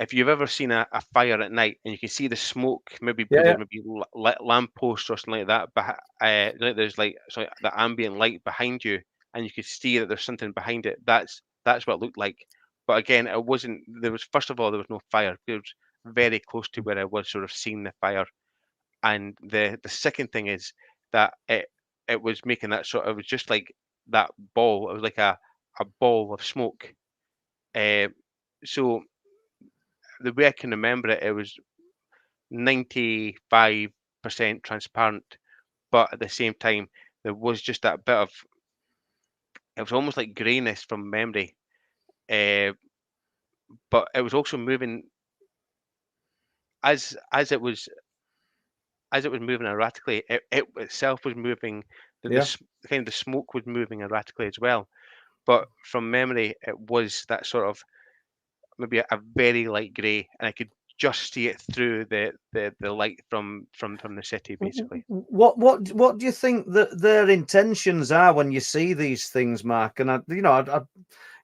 if you've ever seen a fire at night and you can see the smoke, maybe maybe lampposts or something like that. But there's like the ambient light behind you, and you could see that there's something behind it. That's what it looked like. But again, it wasn't. There was, first of all, there was no fire. It was very close to where I was sort of seeing the fire. And the second thing is that it was making that sort. It was just like that ball. It was like a ball of smoke. So the way I can remember it, it was 95% transparent, but at the same time, there was just that bit of. It was almost like greyness from memory. But it was also moving as it was moving erratically. It itself was moving. Kind of the smoke was moving erratically as well. But from memory, it was that sort of maybe a very light grey, and I could just see it through the light from the city, basically. What do you think that their intentions are when you see these things, Mark? And I'd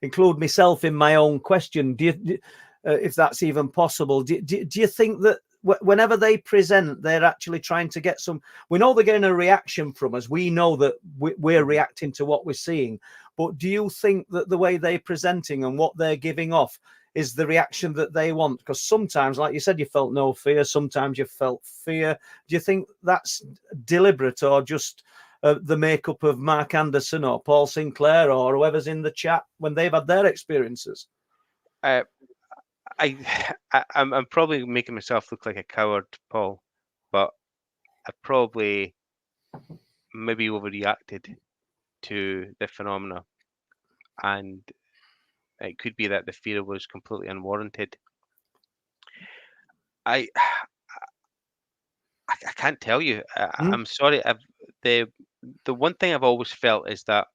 include myself in my own question. Do you, if that's even possible, do you think that whenever they present, they're actually trying to get some? We know they're getting a reaction from us. We know that we're reacting to what we're seeing. But do you think that the way they're presenting and what they're giving off is the reaction that they want? Because sometimes, like you said, you felt no fear. Sometimes you felt fear. Do you think that's deliberate, or just the makeup of Mark Anderson or Paul Sinclair or whoever's in the chat when they've had their experiences? I'm probably making myself look like a coward, Paul, but I probably maybe overreacted to the phenomena, and it could be that the fear was completely unwarranted. I I can't tell you. I'm sorry. The the one thing I've always felt is that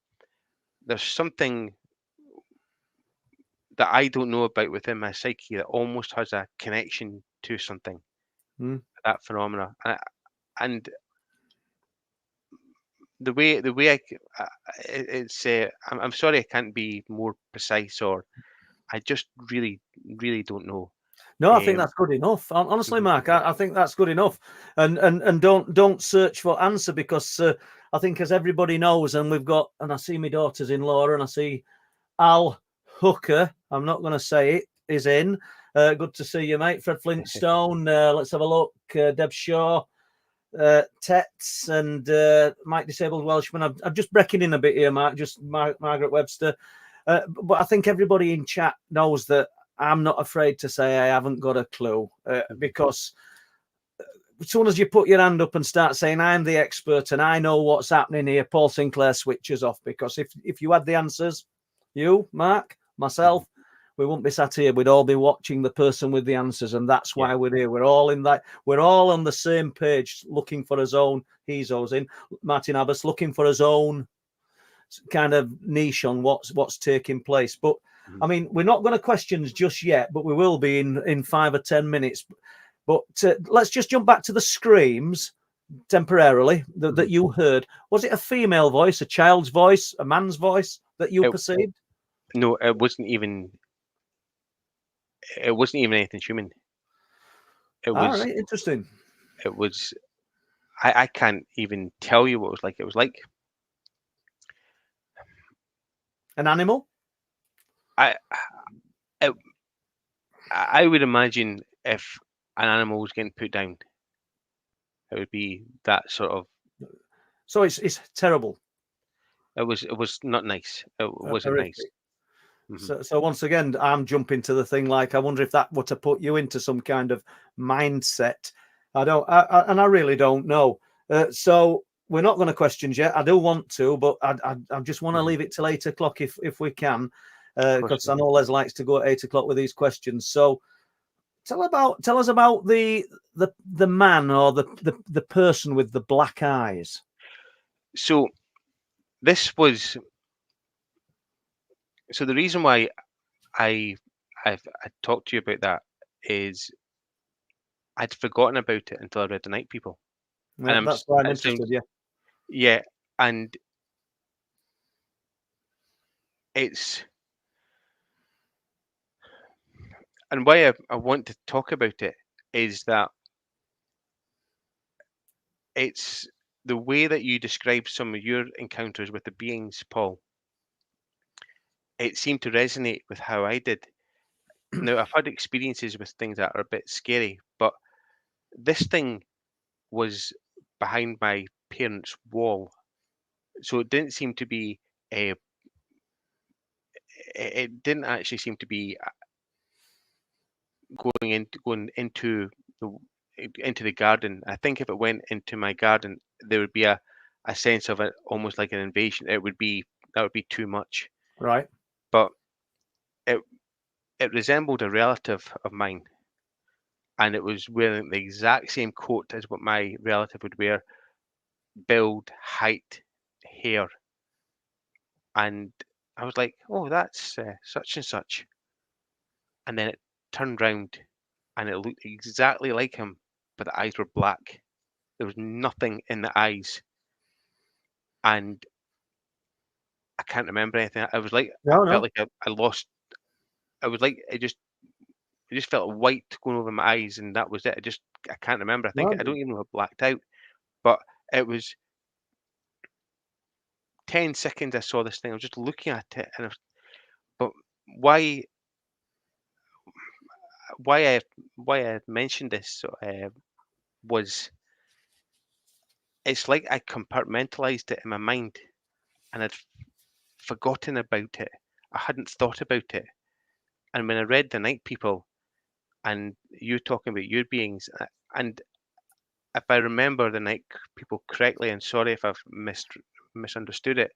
there's something that I don't know about within my psyche that almost has a connection to something, that phenomena. And the way it's I'm sorry I can't be more precise, or I just really don't know. No, I think that's good enough. Honestly, Mark, I think that's good enough. And don't search for answer, because I think, as everybody knows, and I see my daughters-in-law, and I see Al Hooker, I'm not going to say it, is in. Good to see you, mate. Fred Flintstone, let's have a look. Deb Shaw, Tets, and Mike Disabled Welshman. I'm just breaking in a bit here, Mark, just Margaret Webster. But I think everybody in chat knows that I'm not afraid to say I haven't got a clue, because as soon as you put your hand up and start saying I'm the expert and I know what's happening here, Paul Sinclair switches off. Because if you had the answers, you, Mark, myself, we wouldn't be sat here. We'd all be watching the person with the answers, and that's why we're here. We're all on the same page, looking for his own. He's always in. Martin Abbas looking for his own kind of niche on what's taking place. But I mean, we're not going to questions just yet, but we will be in 5 or 10 minutes. But let's just jump back to the screams temporarily that you heard. Was it a female voice, a child's voice, a man's voice that you perceived? No, it wasn't even anything human. It was all right, interesting. It was I can't even tell you what it was like. It was like an animal. I would imagine if an animal was getting put down, it would be that sort of. So it's terrible. It was not nice. It wasn't horrific. Nice. So once again, I'm jumping to the thing. Like, I wonder if that were to put you into some kind of mindset. I really don't know. So we're not going to questions yet. I do want to, but I just want to leave it till 8 o'clock if we can, because I know Les likes to go at 8 o'clock with these questions. So tell us about the man, or the person with the black eyes. So this was. So the reason why I talked to you about that is I'd forgotten about it until I read The Night People. Yeah, and that's why I'm interested. Yeah, and why I want to talk about it is that it's the way that you describe some of your encounters with the beings, Paul. It seemed to resonate with how I did. Now, I've had experiences with things that are a bit scary, but this thing was behind my parents' wall, so it didn't seem to be a. It didn't actually seem to be going into the garden. I think if it went into my garden, there would be a sense of it, almost like an invasion. That would be too much. Right. But it resembled a relative of mine, and it was wearing the exact same coat as what my relative would wear, build, height, hair. And I was like, oh, that's such and such. And then it turned round and it looked exactly like him, but the eyes were black. There was nothing in the eyes. And I can't remember anything. I was like, I felt like I lost. I was like, it just felt white going over my eyes, and that was it. I can't remember. I think I don't even know if I blacked out, but it was 10 seconds. I saw this thing. I was just looking at it, but why I mentioned this was it's like I compartmentalized it in my mind, and I'd forgotten about it. I hadn't thought about it, and when I read The Night People, and you talking about your beings. And if I remember the night people correctly, and sorry if I've misunderstood it,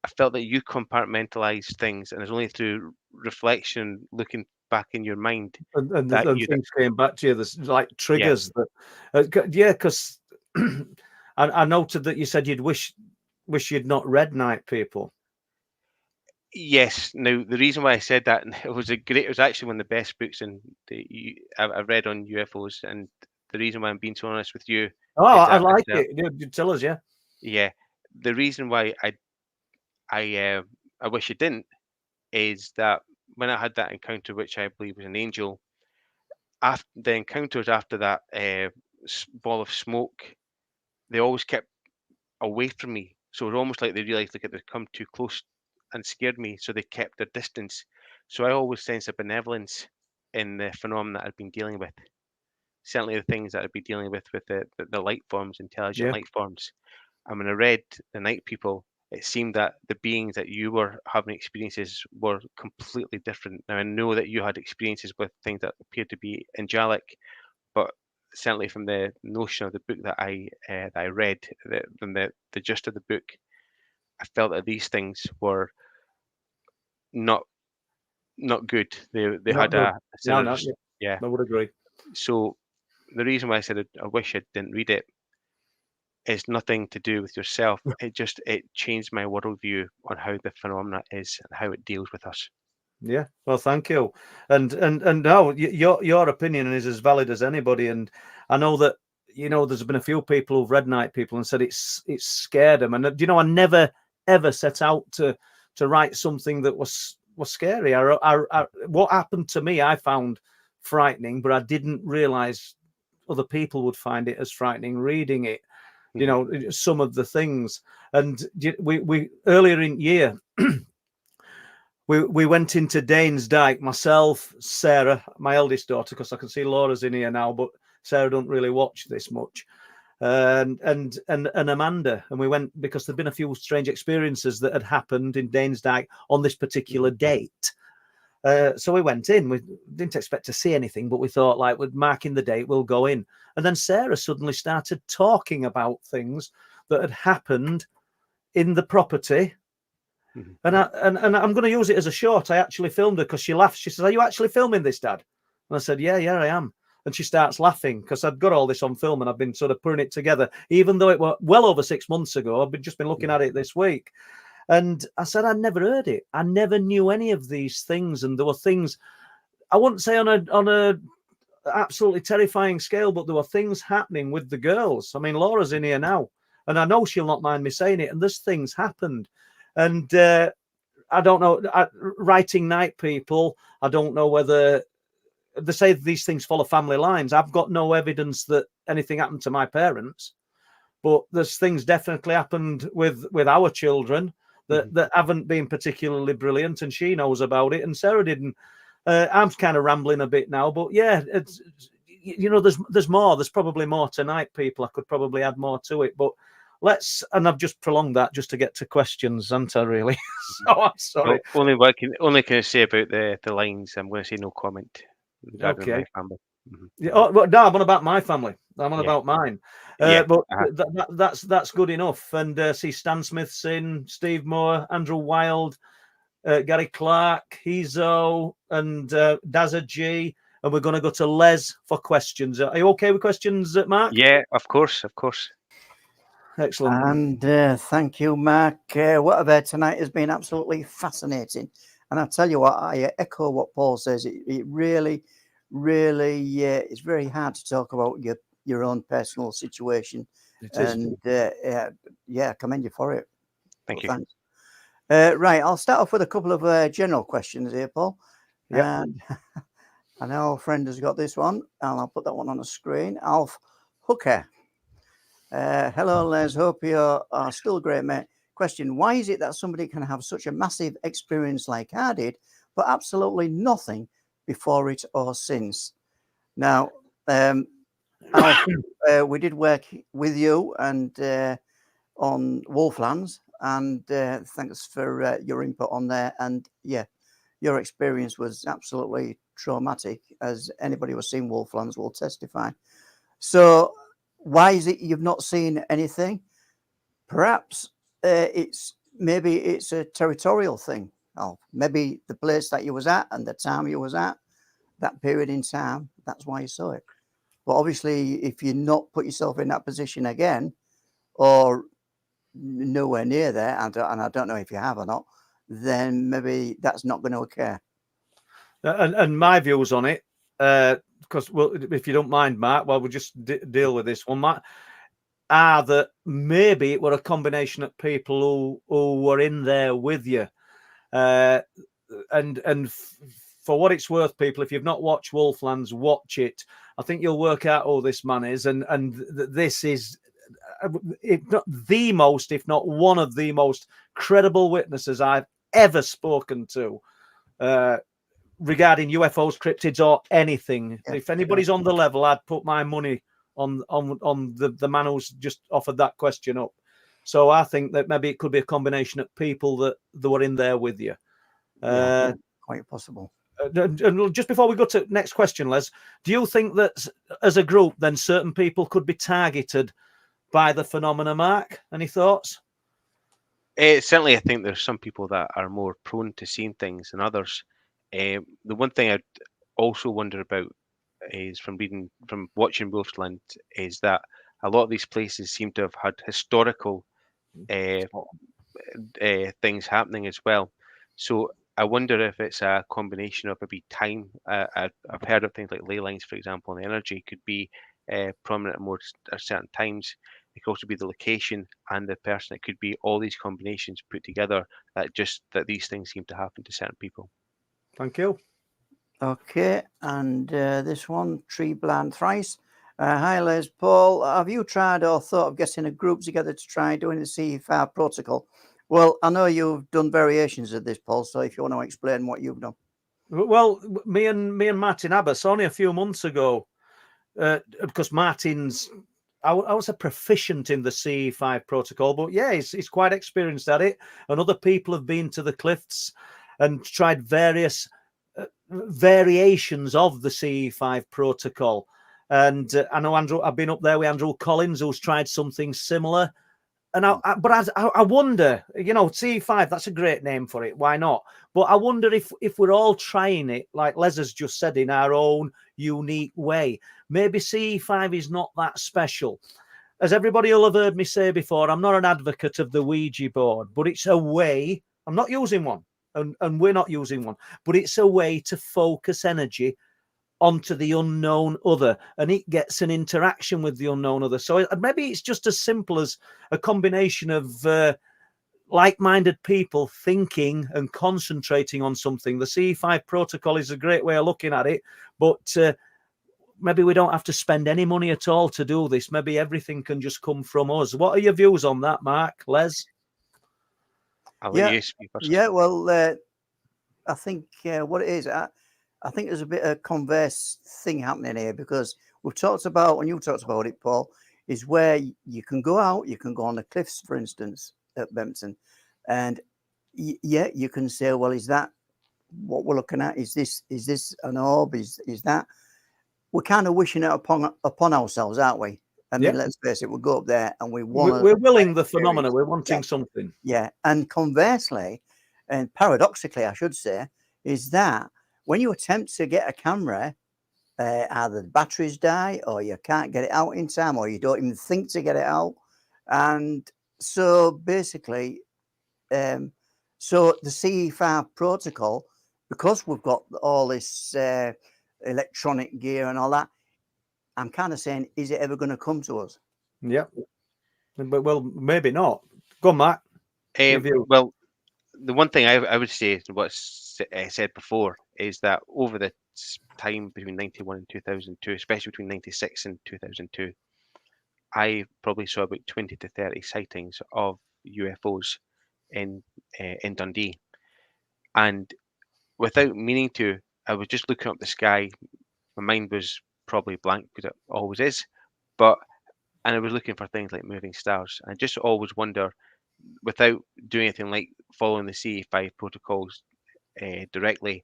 I felt that you compartmentalized things, and it's only through reflection, looking back in your mind, and that you things came back to you. There's like yeah. triggers that, yeah, because I noted that you said you'd wish you'd not read Night People. Yes. Now, the reason why I said that, it was it was actually one of the best books I read on UFOs, and the reason why I'm being so honest with you Oh, is I that like it. You tell us, yeah. yeah, the reason why I wish it didn't is that when I had that encounter, which I believe was an angel, after the encounters after that ball of smoke, they always kept away from me. So it was almost like they realized like they'd come too close and scared me, so they kept their distance. So I always sense a benevolence in the phenomena that I've been dealing with. Certainly the things that I've been dealing with the light forms, intelligent Yeah. light forms. And when I read The Night People, it seemed that the beings that you were having experiences were completely different. Now I know that you had experiences with things that appeared to be angelic, but certainly from the notion of the book that I read, from the gist of the book, I felt that these things were not not good. They Not had good. a No, sort no, of yeah, yeah. I would agree. So the reason why I said I wish I didn't read it is nothing to do with yourself. It changed my worldview on how the phenomena is and how it deals with us. Yeah, well, thank you. And no, your opinion is as valid as anybody. And I know that there's been a few people who've read Night People and said it's scared them. And I never ever set out to write something that was scary. What happened to me, I found frightening, but I didn't realize other people would find it as frightening reading it. Some of the things. And we earlier in year. We went into Danes Dyke, myself, Sarah, my eldest daughter, because I can see Laura's in here now, but Sarah don't really watch this much, and Amanda, and we went because there'd been a few strange experiences that had happened in Danes Dyke on this particular date. So we went in. We didn't expect to see anything, but we thought, like, we're marking the date, we'll go in. And then Sarah suddenly started talking about things that had happened in the property. Mhm. And I'm going to use it as a short. I actually filmed her because she laughs. She says, "Are you actually filming this, Dad?" And I said, "Yeah, I am." And she starts laughing because I'd got all this on film and I've been sort of putting it together, even though it was well over 6 months ago. I've just been looking at it this week. And I said, I never heard it. I never knew any of these things. And there were things, I wouldn't say on a absolutely terrifying scale, but there were things happening with the girls. I mean, Laura's in here now, and I know she'll not mind me saying it. And there's things happened. And I don't know, writing Night People, I don't know whether they say these things follow family lines. I've got no evidence that anything happened to my parents, but there's things definitely happened with our children that haven't been particularly brilliant, and she knows about it, and Sarah didn't. I'm kind of rambling a bit now, but yeah, it's, there's more. There's probably more to Night People. I could probably add more to it, but and I've just prolonged that just to get to questions, haven't I, really? So I'm sorry. Well, only can I say about the lines. I'm going to say no comment regarding my family. Yeah, no, I'm on about my family. I'm on about mine. Yeah. But that's good enough. And see Stan Smith's in, Steve Moore, Andrew Wild, Gary Clark, Hizo, and Dazza G. And we're going to go to Les for questions. Are you okay with questions, Mark? Yeah, of course. Excellent. And thank you, Mark. What I've heard tonight has been absolutely fascinating. And I tell you what, I echo what Paul says. It really, really, it's very hard to talk about your own personal situation. It is. And I commend you for it. Thank you. Thanks. Right, I'll start off with a couple of general questions here, Paul. Yeah. And I know our friend has got this one, and I'll put that one on the screen. Alf Hooker. Hello, Les. Hope you're still great, mate. Question: why is it that somebody can have such a massive experience like I did, but absolutely nothing before it or since? Now, Alf, we did work with you and on Wolflands, and thanks for your input on there. And yeah, your experience was absolutely traumatic, as anybody who's seen Wolflands will testify. So why is it you've not seen anything? Perhaps it's a territorial thing. Oh, maybe the place that you was at and the time you was at, that period in time, that's why you saw it. But obviously, if you not put yourself in that position again, or nowhere near there, and I don't know if you have or not, then maybe that's not going to occur. And my views on it, because well, if you don't mind, Mark, well, we'll just deal with this one, Mark. Are that maybe it were a combination of people who were in there with you, and for what it's worth, people, if you've not watched Wolflands, watch it. I think you'll work out who this man is, and this is, if not the most, if not one of the most credible witnesses I've ever spoken to regarding UFOs, cryptids, or anything. Yeah, if anybody's on the level, I'd put my money on the man who's just offered that question up. So I think that maybe it could be a combination of people that were in there with you. Quite possible. And just before we go to next question, Les, do you think that as a group, then certain people could be targeted by the phenomena, Mark? Any thoughts? Certainly, I think there's some people that are more prone to seeing things than others. The one thing I'd also wonder about is from watching Wolfland is that a lot of these places seem to have had historical things happening as well. So I wonder if it's a combination of maybe time. I've heard of things like ley lines, for example, and the energy could be prominent at certain times. It could also be the location and the person. It could be all these combinations put together that these things seem to happen to certain people. Thank you. Okay, and this one, Tree Blind Thrice. Hi, Les. Paul, have you tried or thought of getting a group together to try doing the CE5 protocol? Well, I know you've done variations of this, Paul, so if you want to explain what you've done. Well, me and Martin Abbas only a few months ago, because Martin's, I was a proficient in the CE5 protocol, but yeah, he's quite experienced at it. And other people have been to the cliffs and tried various variations of the CE5 protocol. And I know I've been up there with Andrew Collins, who's tried something similar. And I wonder, CE5, that's a great name for it. Why not? But I wonder if we're all trying it, like Les has just said, in our own unique way. Maybe CE5 is not that special. As everybody will have heard me say before, I'm not an advocate of the Ouija board, but it's a way. I'm not using one, and we're not using one, but it's a way to focus energy onto the unknown other, and it gets an interaction with the unknown other. So maybe it's just as simple as a combination of like-minded people thinking and concentrating on something. The CE5 protocol is a great way of looking at it, but maybe we don't have to spend any money at all to do this. Maybe everything can just come from us. What are your views on that, Mark? Les? I'll let you speak first. Yeah, well, I think what it is, I think there's a bit of converse thing happening here, because we've talked about, when you talked about it, Paul, is where you can go out, you can go on the cliffs, for instance, at Bempton, and yeah, you can say, well, is that what we're looking at? Is this an orb? Is that? We're kind of wishing it upon ourselves, aren't we? I mean, let's face it, we'll go up there and we're willing the phenomena, we're wanting something. Yeah, and conversely, and paradoxically, I should say, is that when you attempt to get a camera, either the batteries die, or you can't get it out in time, or you don't even think to get it out. And so basically, so the CE5 protocol, because we've got all this electronic gear and all that, I'm kind of saying, is it ever going to come to us? Yeah. But, well, maybe not. Go on, Matt. Well, the one thing I would say, what's said before, is that over the time between 91 and 2002, especially between 96 and 2002, I probably saw about 20 to 30 sightings of UFOs in Dundee. And without meaning to, I was just looking up the sky. My mind was probably blank, because it always is. And I was looking for things like moving stars. I just always wonder, without doing anything like following the CE5 protocols directly,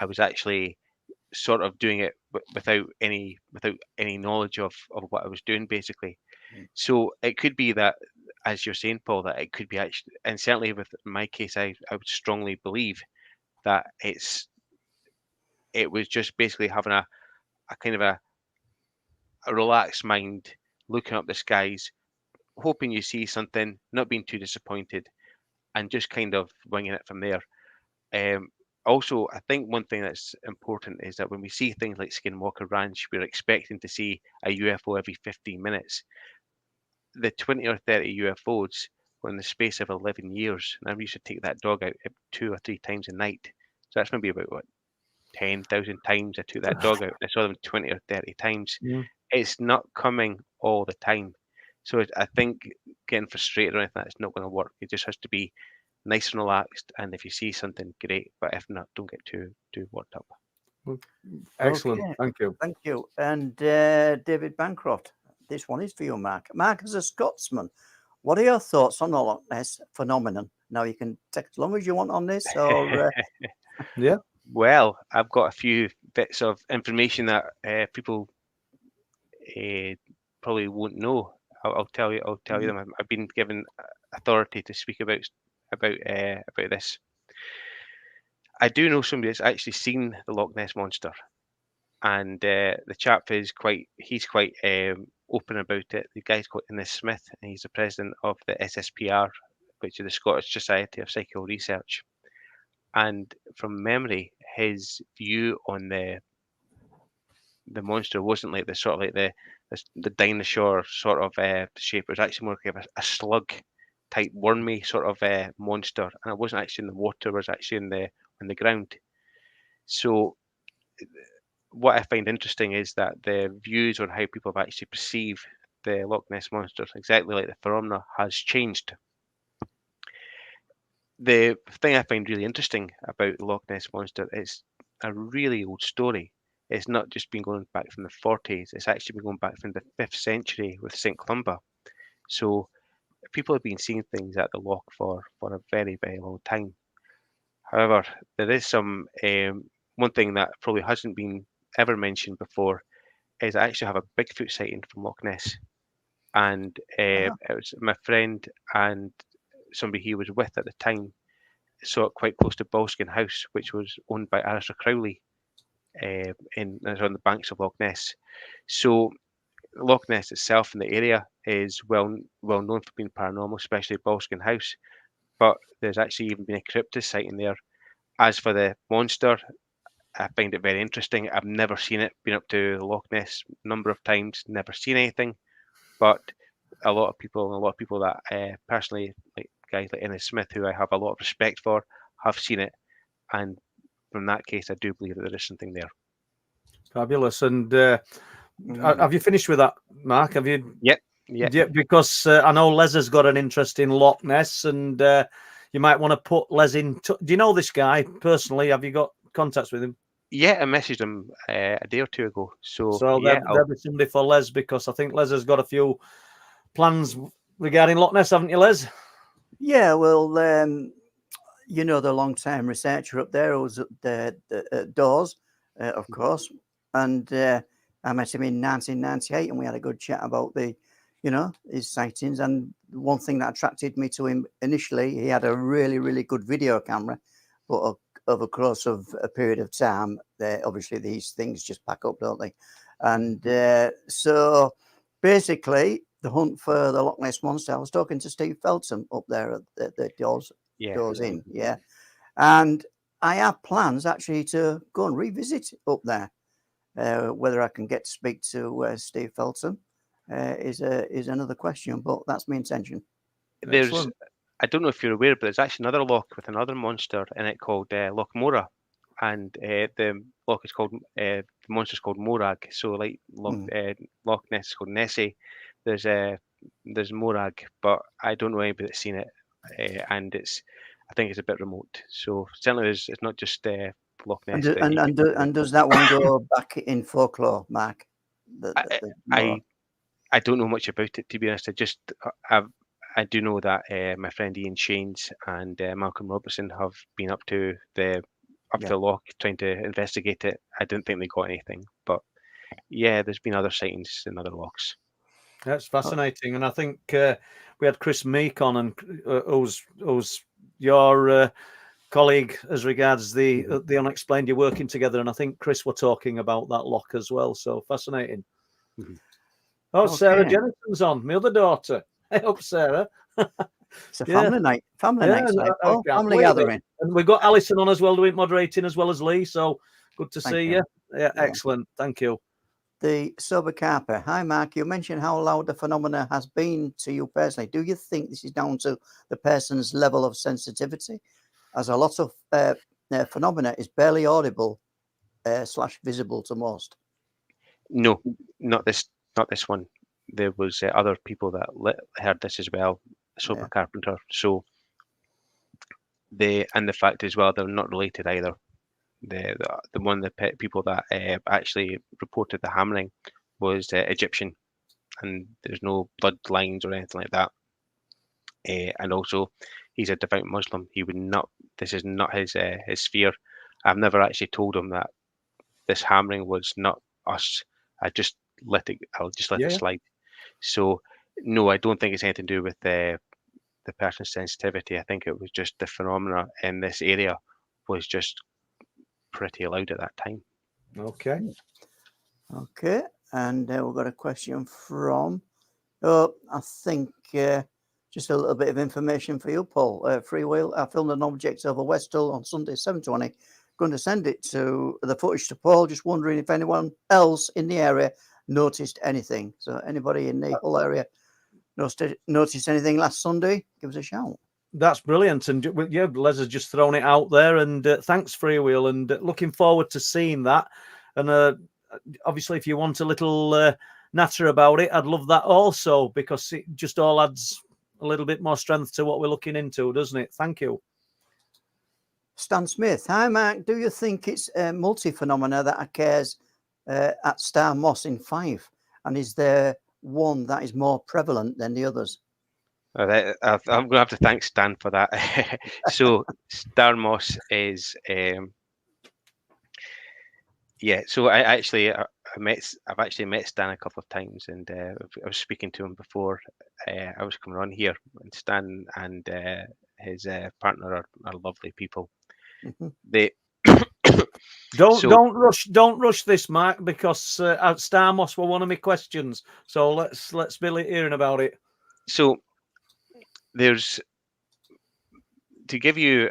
I was actually sort of doing it without any knowledge of what I was doing, basically. So it could be that, as you're saying, Paul, that it could be actually, and certainly with my case, I would strongly believe that it was just basically having a kind of a relaxed mind, looking up the skies, hoping you see something, not being too disappointed, and just kind of winging it from there. Also, I think one thing that's important is that when we see things like Skinwalker Ranch, we're expecting to see a UFO every 15 minutes. The 20 or 30 UFOs were in the space of 11 years. And I used to take that dog out 2 or 3 times a night. So that's maybe about, what, 10,000 times I took that dog out. And I saw them 20 or 30 times. It's not coming all the time. So I think getting frustrated or anything like that's not going to work. It just has to be nice and relaxed. And if you see something, great. But if not, don't get too worked up. Excellent. Okay. Thank you. Thank you. And David Bancroft, this one is for you, Mark. Mark, as a Scotsman, what are your thoughts on the Loch Ness phenomenon? Now, you can take as long as you want on this, or Yeah. Well, I've got a few bits of information that people probably won't know. I'll tell you. I'll tell you them. I've been given authority to speak about this. I do know somebody that's actually seen the Loch Ness monster, and the chap is he's quite open about it. The guy's called Innes Smith, and he's the president of the SSPR, which is the Scottish Society of Psychical Research. And from memory, his view on the monster wasn't like the sort of like the dinosaur sort of shape. It was actually more like a slug type wormy sort of monster, and it wasn't actually in the water. It was actually in the ground. So what I find interesting is that the views on how people have actually perceived the Loch Ness monster, exactly like the phenomena, has changed. The thing I find really interesting about the Loch Ness monster is a really old story. It's not just been going back from the 40s, it's actually been going back from the 5th century with St. Columba. So people have been seeing things at the loch for a very, very long time. However, there is some one thing that probably hasn't been ever mentioned before is I actually have a Bigfoot sighting from Loch Ness. And it was my friend and somebody he was with at the time saw it quite close to Balskin House, which was owned by Alistair Crowley, it's on the banks of Loch Ness. So Loch Ness itself in the area is well known for being paranormal, especially Balskin House. But there's actually even been a cryptid sighting there. As for the monster, I find it very interesting. I've never seen it. Been up to Loch Ness a number of times, never seen anything. But a lot of people that personally, like guys like Ennis Smith, who I have a lot of respect for, have seen it. And from that case, I do believe that there is something there. Fabulous. And have you finished with that, Mark? Have you? Yep. Yeah, because I know Les has got an interest in Loch Ness, and you might want to put Les in. Do you know this guy personally? Have you got contacts with him? Yeah, I messaged him a day or two ago. So yeah, there'll be somebody for Les, because I think Les has got a few plans regarding Loch Ness, haven't you, Les? Yeah, well, you know, the long-time researcher up there who was at Dawes, of course, and I met him in 1998, and we had a good chat about his sightings. And one thing that attracted me to him initially, he had a really, really good video camera, but over the course of a period of time, obviously these things just pack up, don't they? And so basically, the hunt for the Loch Ness monster, I was talking to Steve Feltham up there at the Dawes. Goes in, yeah. And I have plans actually to go and revisit up there. Whether I can get to speak to Steve Feltham is another question, but that's my intention. I don't know if you're aware, but there's actually another loch with another monster in it called Loch Mora, and the loch is called the monster's called Morag. So like Loch Ness is called Nessie. There's Morag, but I don't know anybody that's seen it, and I think it's a bit remote. So certainly it's not just Loch Ness. And does that one go back in folklore, Mark? I don't know much about it, to be honest. I do know that my friend Ian Shanes and Malcolm Robertson have been up to the up to the loch trying to investigate it. I didn't think they got anything, but yeah, there's been other sightings in other lochs. That's fascinating, and I think we had Chris Meek on, and who's your colleague as regards the unexplained. You're working together, and I think Chris were talking about that loch as well. So fascinating. Mhm. Oh, Okay. Sarah Jennison's on, my other daughter. Hey up, Sarah. It's a family night. Family night tonight. I Oh, can't family believe it. gathering. And we've got Alison on as well, doing moderating as well as Lee. So good to Thank see you. you. Yeah, Yeah. excellent. Thank you. The Sober Carper. Hi, Mark. You mentioned how loud the phenomena has been to you personally. Do you think this is down to the person's level of sensitivity? As a lot of phenomena is barely audible / visible to most. No, not this one. There was other people that heard this as well, sober carpenter. So the fact as well, they're not related either. The one of the people that actually reported the hammering was Egyptian, and there's no bloodlines or anything like that. And also, he's a devout Muslim. He would not. This is not his sphere. I've never actually told him that this hammering was not us. I'll just let it slide. So no, I don't think it's anything to do with the person's sensitivity. I think it was just the phenomena in this area was just pretty loud at that time. Okay. Okay, and we've got a question from. I think just a little bit of information for you, Paul. Free Will. I filmed an object over Westall on Sunday, 7:20. Going to send it to the footage to Paul. Just wondering if anyone else in the area noticed anything. So anybody in the whole area noticed anything last Sunday? Give us a shout. That's brilliant, and yeah, Les has just thrown it out there. And thanks, Freewheel, and looking forward to seeing that. And obviously, if you want a little natter about it, I'd love that also, because it just all adds a little bit more strength to what we're looking into, doesn't it? Thank you. Stan Smith. Hi, Mark. Do you think it's a multi-phenomena that occurs at Star Moss in Fife? And is there one that is more prevalent than the others? I'm going to have to thank Stan for that. So Star Moss is, yeah. So I've actually met Stan a couple of times, and I was speaking to him before I was coming on here. And Stan and his partner are lovely people. Mm-hmm. They don't rush this, Mark, because Star Moss were one of my questions. So let's be hearing about it. So there's, to give you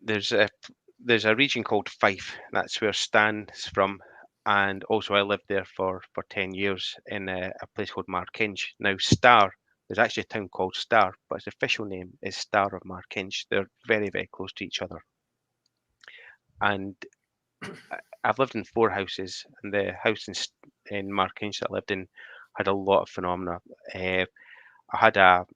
there's a region called Fife. That's where Stan's from, and also I lived there for 10 years in a place called Markinch. Now Star, there's actually a town called Star, but its official name is Star of Markinch. They're very, very close to each other. And I've lived in 4 houses, and the house in Markinch that I lived in had a lot of phenomena. I had a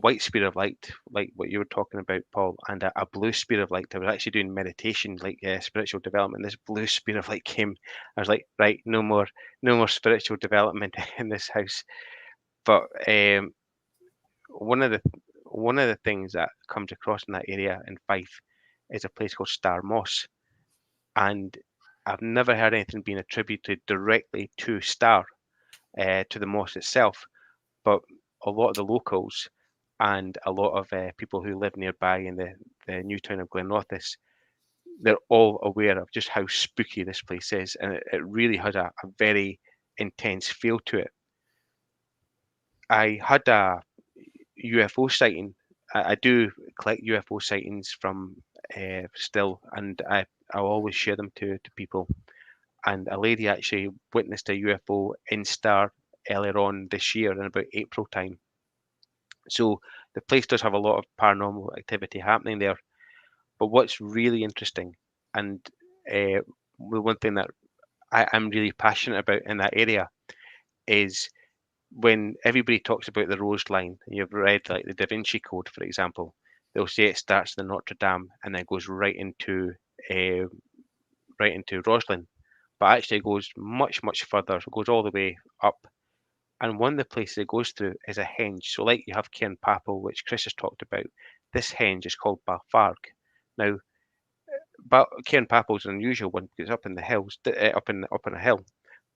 white spear of light, like what you were talking about, Paul, and a blue spear of light. I was actually doing meditation, like spiritual development. This blue spear of light came. I was like, right, no more spiritual development in this house. But one of the things that comes across in that area in Fife is a place called Star Moss, and I've never heard anything being attributed directly to Star, to the moss itself, but a lot of the locals and a lot of people who live nearby in the new town of Glenrothes, they're all aware of just how spooky this place is, and it really has a very intense feel to it. I had a UFO sighting. I do collect UFO sightings from still, and I'll always share them to people. And a lady actually witnessed a UFO in Star earlier on this year in about April time. So the place does have a lot of paranormal activity happening there. But what's really interesting, and the one thing that I'm really passionate about in that area, is when everybody talks about the Rose Line, and you've read like the Da Vinci Code, for example, they'll say it starts in Notre Dame and then goes right into Roslin, but actually it goes much further. It goes all the way up. And one of the places it goes through is a henge. So like you have Cairn Papel, which Chris has talked about, this henge is called Balfarg. Now, Cairn Papel's an unusual one because it's up in the hills, up on a hill.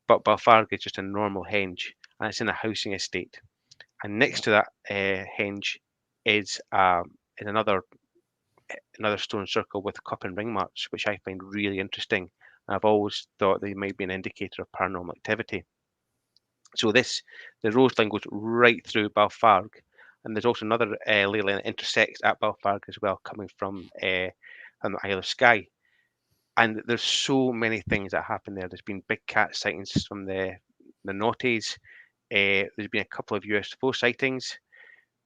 But Balfarg is just a normal henge, and it's in a housing estate. And next to that henge is another stone circle with cup and ring marks, which I find really interesting. I've always thought they might be an indicator of paranormal activity. So the rose line goes right through Balfarg, and there's also another ley line that intersects at Balfarg as well, coming from the Isle of Skye. And there's so many things that happen there. There's been big cat sightings from the noughties. There's been a couple of UFO sightings.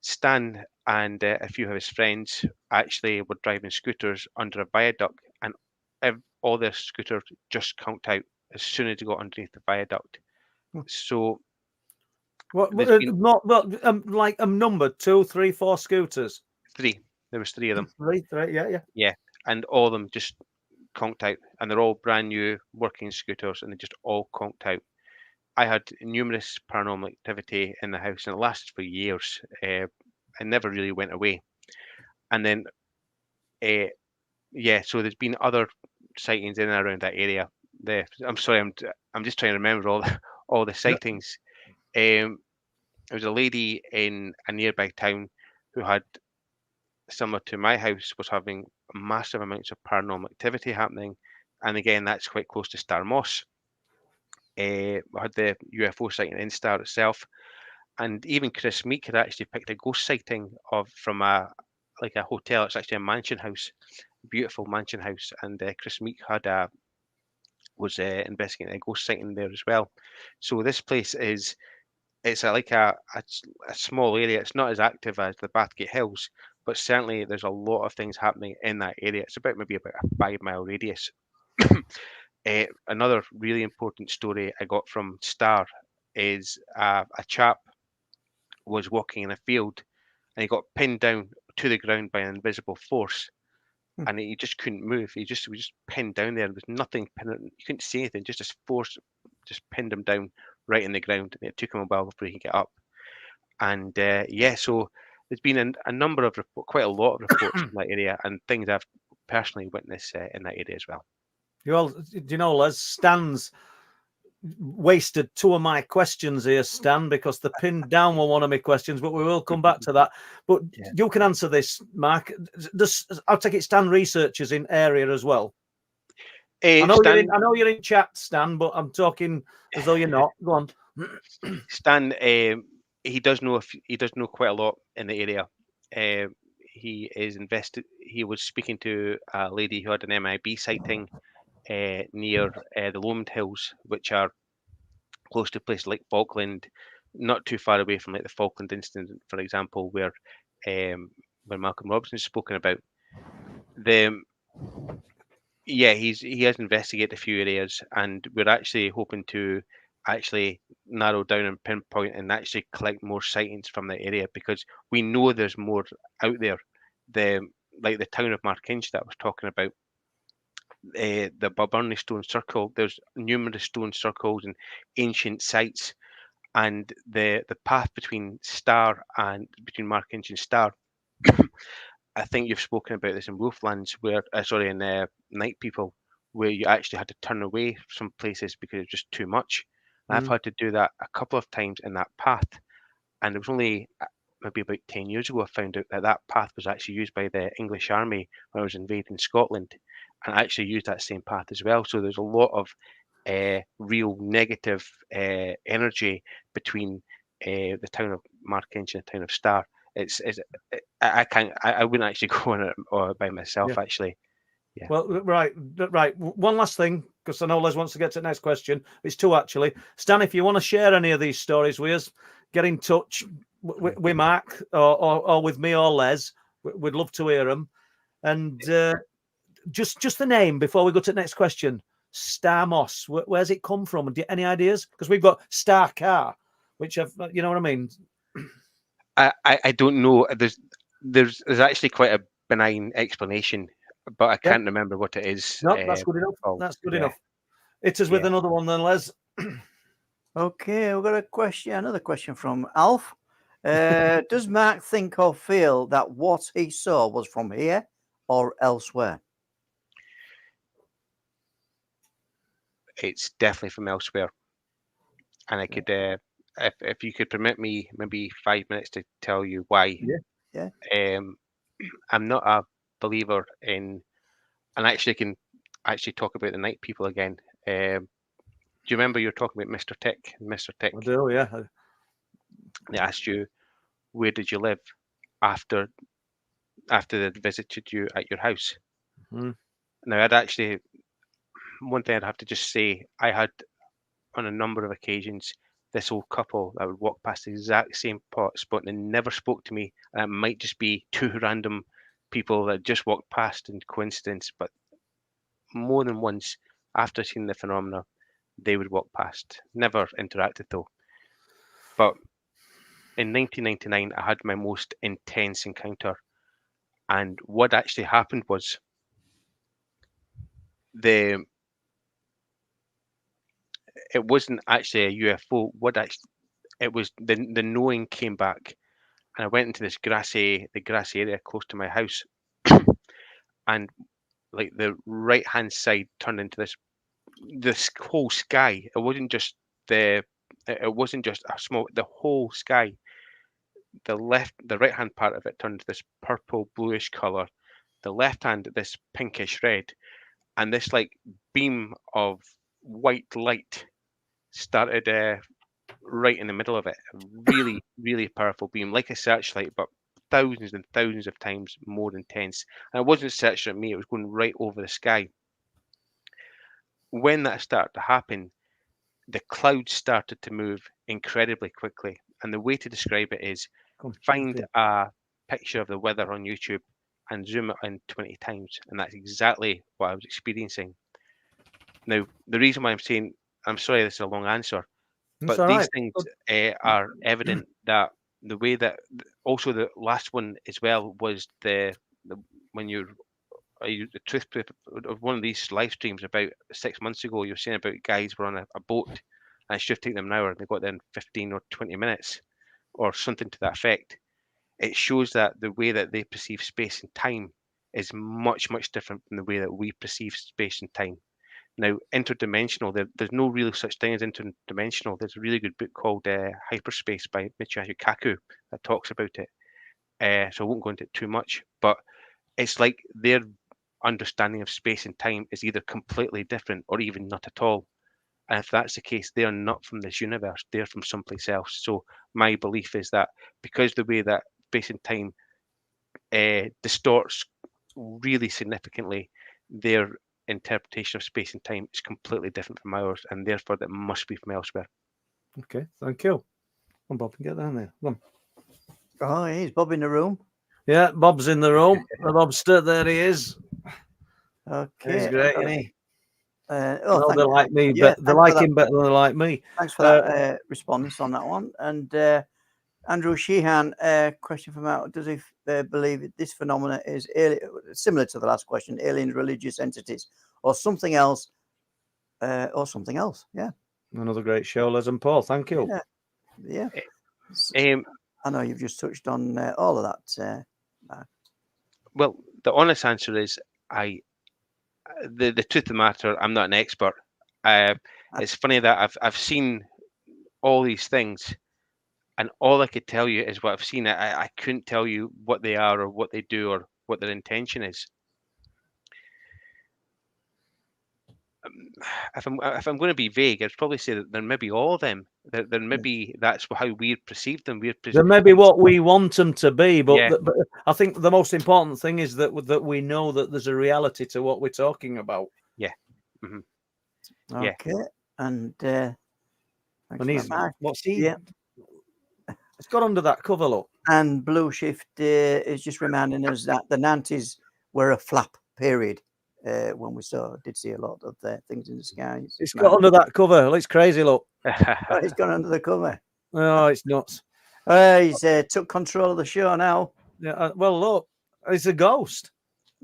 Stan and a few of his friends actually were driving scooters under a viaduct, and all their scooters just conked out as soon as they got underneath the viaduct. So, like number 2, 3, 4 scooters. 3. There was 3 of them. 3, yeah. And all of them just conked out, and they're all brand new working scooters, and they just all conked out. I had numerous paranormal activity in the house, and it lasted for years. It never really went away. And then, so there's been other sightings in and around that area. I'm sorry, I'm just trying to remember all the sightings. There was a lady in a nearby town who had, similar to my house, was having massive amounts of paranormal activity happening, and again, that's quite close to Star Moss. I had the UFO sighting in Star itself, and even Chris Meek had actually picked a ghost sighting from a hotel. It's actually a mansion house, beautiful mansion house, and Chris Meek was investigating a ghost sighting there as well. So this place it's like a small area. It's not as active as the Bathgate Hills, but certainly there's a lot of things happening in that area. It's maybe about a 5-mile radius. Another really important story I got from Star is a chap was walking in a field, and he got pinned down to the ground by an invisible force, and he just couldn't move. He was just pinned down there. There was nothing pinning. You couldn't see anything. Just this force just pinned him down right in the ground. And it took him a while before he could get up. And so there's been a number of quite a lot of reports in that area, and things I've personally witnessed in that area as well. Do you know, Les, Stan's wasted 2 of my questions here, Stan, because the pinned down were one of my questions, but we will come back to that. But you can answer this, Mark. I'll take it Stan researches in area as well. I know you're in chat, Stan, but I'm talking as though you're not. Go on. Stan, he does know quite a lot in the area. He was speaking to a lady who had an MIB sighting near the Lomond Hills, which are close to places like Falkland, not too far away from like the Falkland incident, for example, where Malcolm Robinson's spoken about. He has investigated a few areas, and we're actually hoping to narrow down and pinpoint and actually collect more sightings from that area, because we know there's more out there. Like the town of Markinch that I was talking about, the Balburnley Stone Circle, there's numerous stone circles and ancient sites, and the path between Markinch and Star. I think you've spoken about this in Wolflands, in Night People, where you actually had to turn away some places because it was just too much. I've had to do that a couple of times in that path, and it was only maybe about 10 years ago I found out that path was actually used by the English Army when I was invading Scotland, and I actually used that same path as well. So there's a lot of real negative energy between the town of Markinch and the town of Star. I wouldn't actually go on it by myself, actually. Yeah. Well, right. One last thing, because I know Les wants to get to the next question. It's 2 actually. Stan, if you want to share any of these stories with us, get in touch with Mark or with me or Les. We'd love to hear them. And just the name before we go to the next question. Star Moss. Where's it come from? Any ideas? Because we've got Star Car, which you know what I mean. I don't know. There's actually quite a benign explanation, but I can't remember what it is. No, that's good enough. That's good enough. It is with another one then, Les. Okay, we've got another question from Alf. Does Mark think or feel that what he saw was from here or elsewhere? it's definitely from elsewhere. And I could, if you could permit me maybe 5 minutes to tell you why. Yeah. I'm not a believer in, and actually can actually talk about the night people again. Do you remember you were talking about Mr. Tick? Mr. Tick, I do, yeah. they asked you, where did you live after they visited you at your house? Mm. Now, I'd actually, one thing I'd have to just say, I had on a number of occasions this old couple that would walk past the exact same spot and they never spoke to me. And it might just be two random people that just walked past in coincidence, but more than once after seeing the phenomena, they would walk past. Never interacted though. But in 1999, I had my most intense encounter. And what actually happened was it wasn't actually a UFO. It was the knowing came back, and I went into the grassy area close to my house, and like the right hand side turned into this whole sky. It wasn't just a small. The whole sky. The right hand part of it turned to this purple bluish color. The left hand this pinkish red, and this like beam of white light started right in the middle of it. A really, really powerful beam, like a searchlight, but thousands and thousands of times more intense. And it wasn't searching at me, it was going right over the sky. When that started to happen, the clouds started to move incredibly quickly. And the way to describe it is find a picture of the weather on YouTube and zoom it in 20 times. And that's exactly what I was experiencing. Now, the reason why I'm sorry, this is a long answer, That's but all these right. things are evident that the way that also the last one as well was the when the truth proof of one of these live streams about 6 months ago, you were saying about guys were on a boat and it should have taken them an hour and they got there in 15 or 20 minutes or something to that effect. It shows that the way that they perceive space and time is much, much different from the way that we perceive space and time. Now, interdimensional, there's no real such thing as interdimensional. There's a really good book called Hyperspace by Michio Kaku that talks about it. So I won't go into it too much, but it's like their understanding of space and time is either completely different or even not at all. And if that's the case, they are not from this universe, they're from someplace else. So my belief is that because the way that space and time distorts really significantly, their interpretation of space and time is completely different from ours, and therefore that must be from elsewhere. Okay, thank you. Come on, Bob, get down there. Come on. Oh, he's Bob in the room. Yeah, Bob's in the room. Bob's still there. He is. Okay. He's great, isn't he? Oh, they like me, yeah, but they like him better than they like me. Thanks for that response on that one. And Andrew Sheehan, question from out: does he believe this phenomena is similar to the last question, alien religious entities, or something else? Yeah. Another great show, Les and Paul. Thank you. Yeah. I know you've just touched on all of that. Well, the honest answer is the truth of the matter, I'm not an expert. It's funny that I've seen all these things, and all I could tell you is what I've seen. I couldn't tell you what they are or what they do or what their intention is. If I'm going to be vague, I'd probably say that there may be all of them. There may be that's how we perceive them. There may be what we want them to be, but, Yeah. but I think the most important thing is that we know that there's a reality to what we're talking about. Yeah. Mm-hmm. Okay. Yeah. And he's what's he? Yeah. It's got under that cover, look. And Blue Shift is just reminding us that the 90s were a flap period. When we did see a lot of things in the sky. It's got under that cover. It's crazy, look. Oh, he's gone under the cover. Oh, it's nuts. He's took control of the show now. Yeah. Well, look, it's a ghost.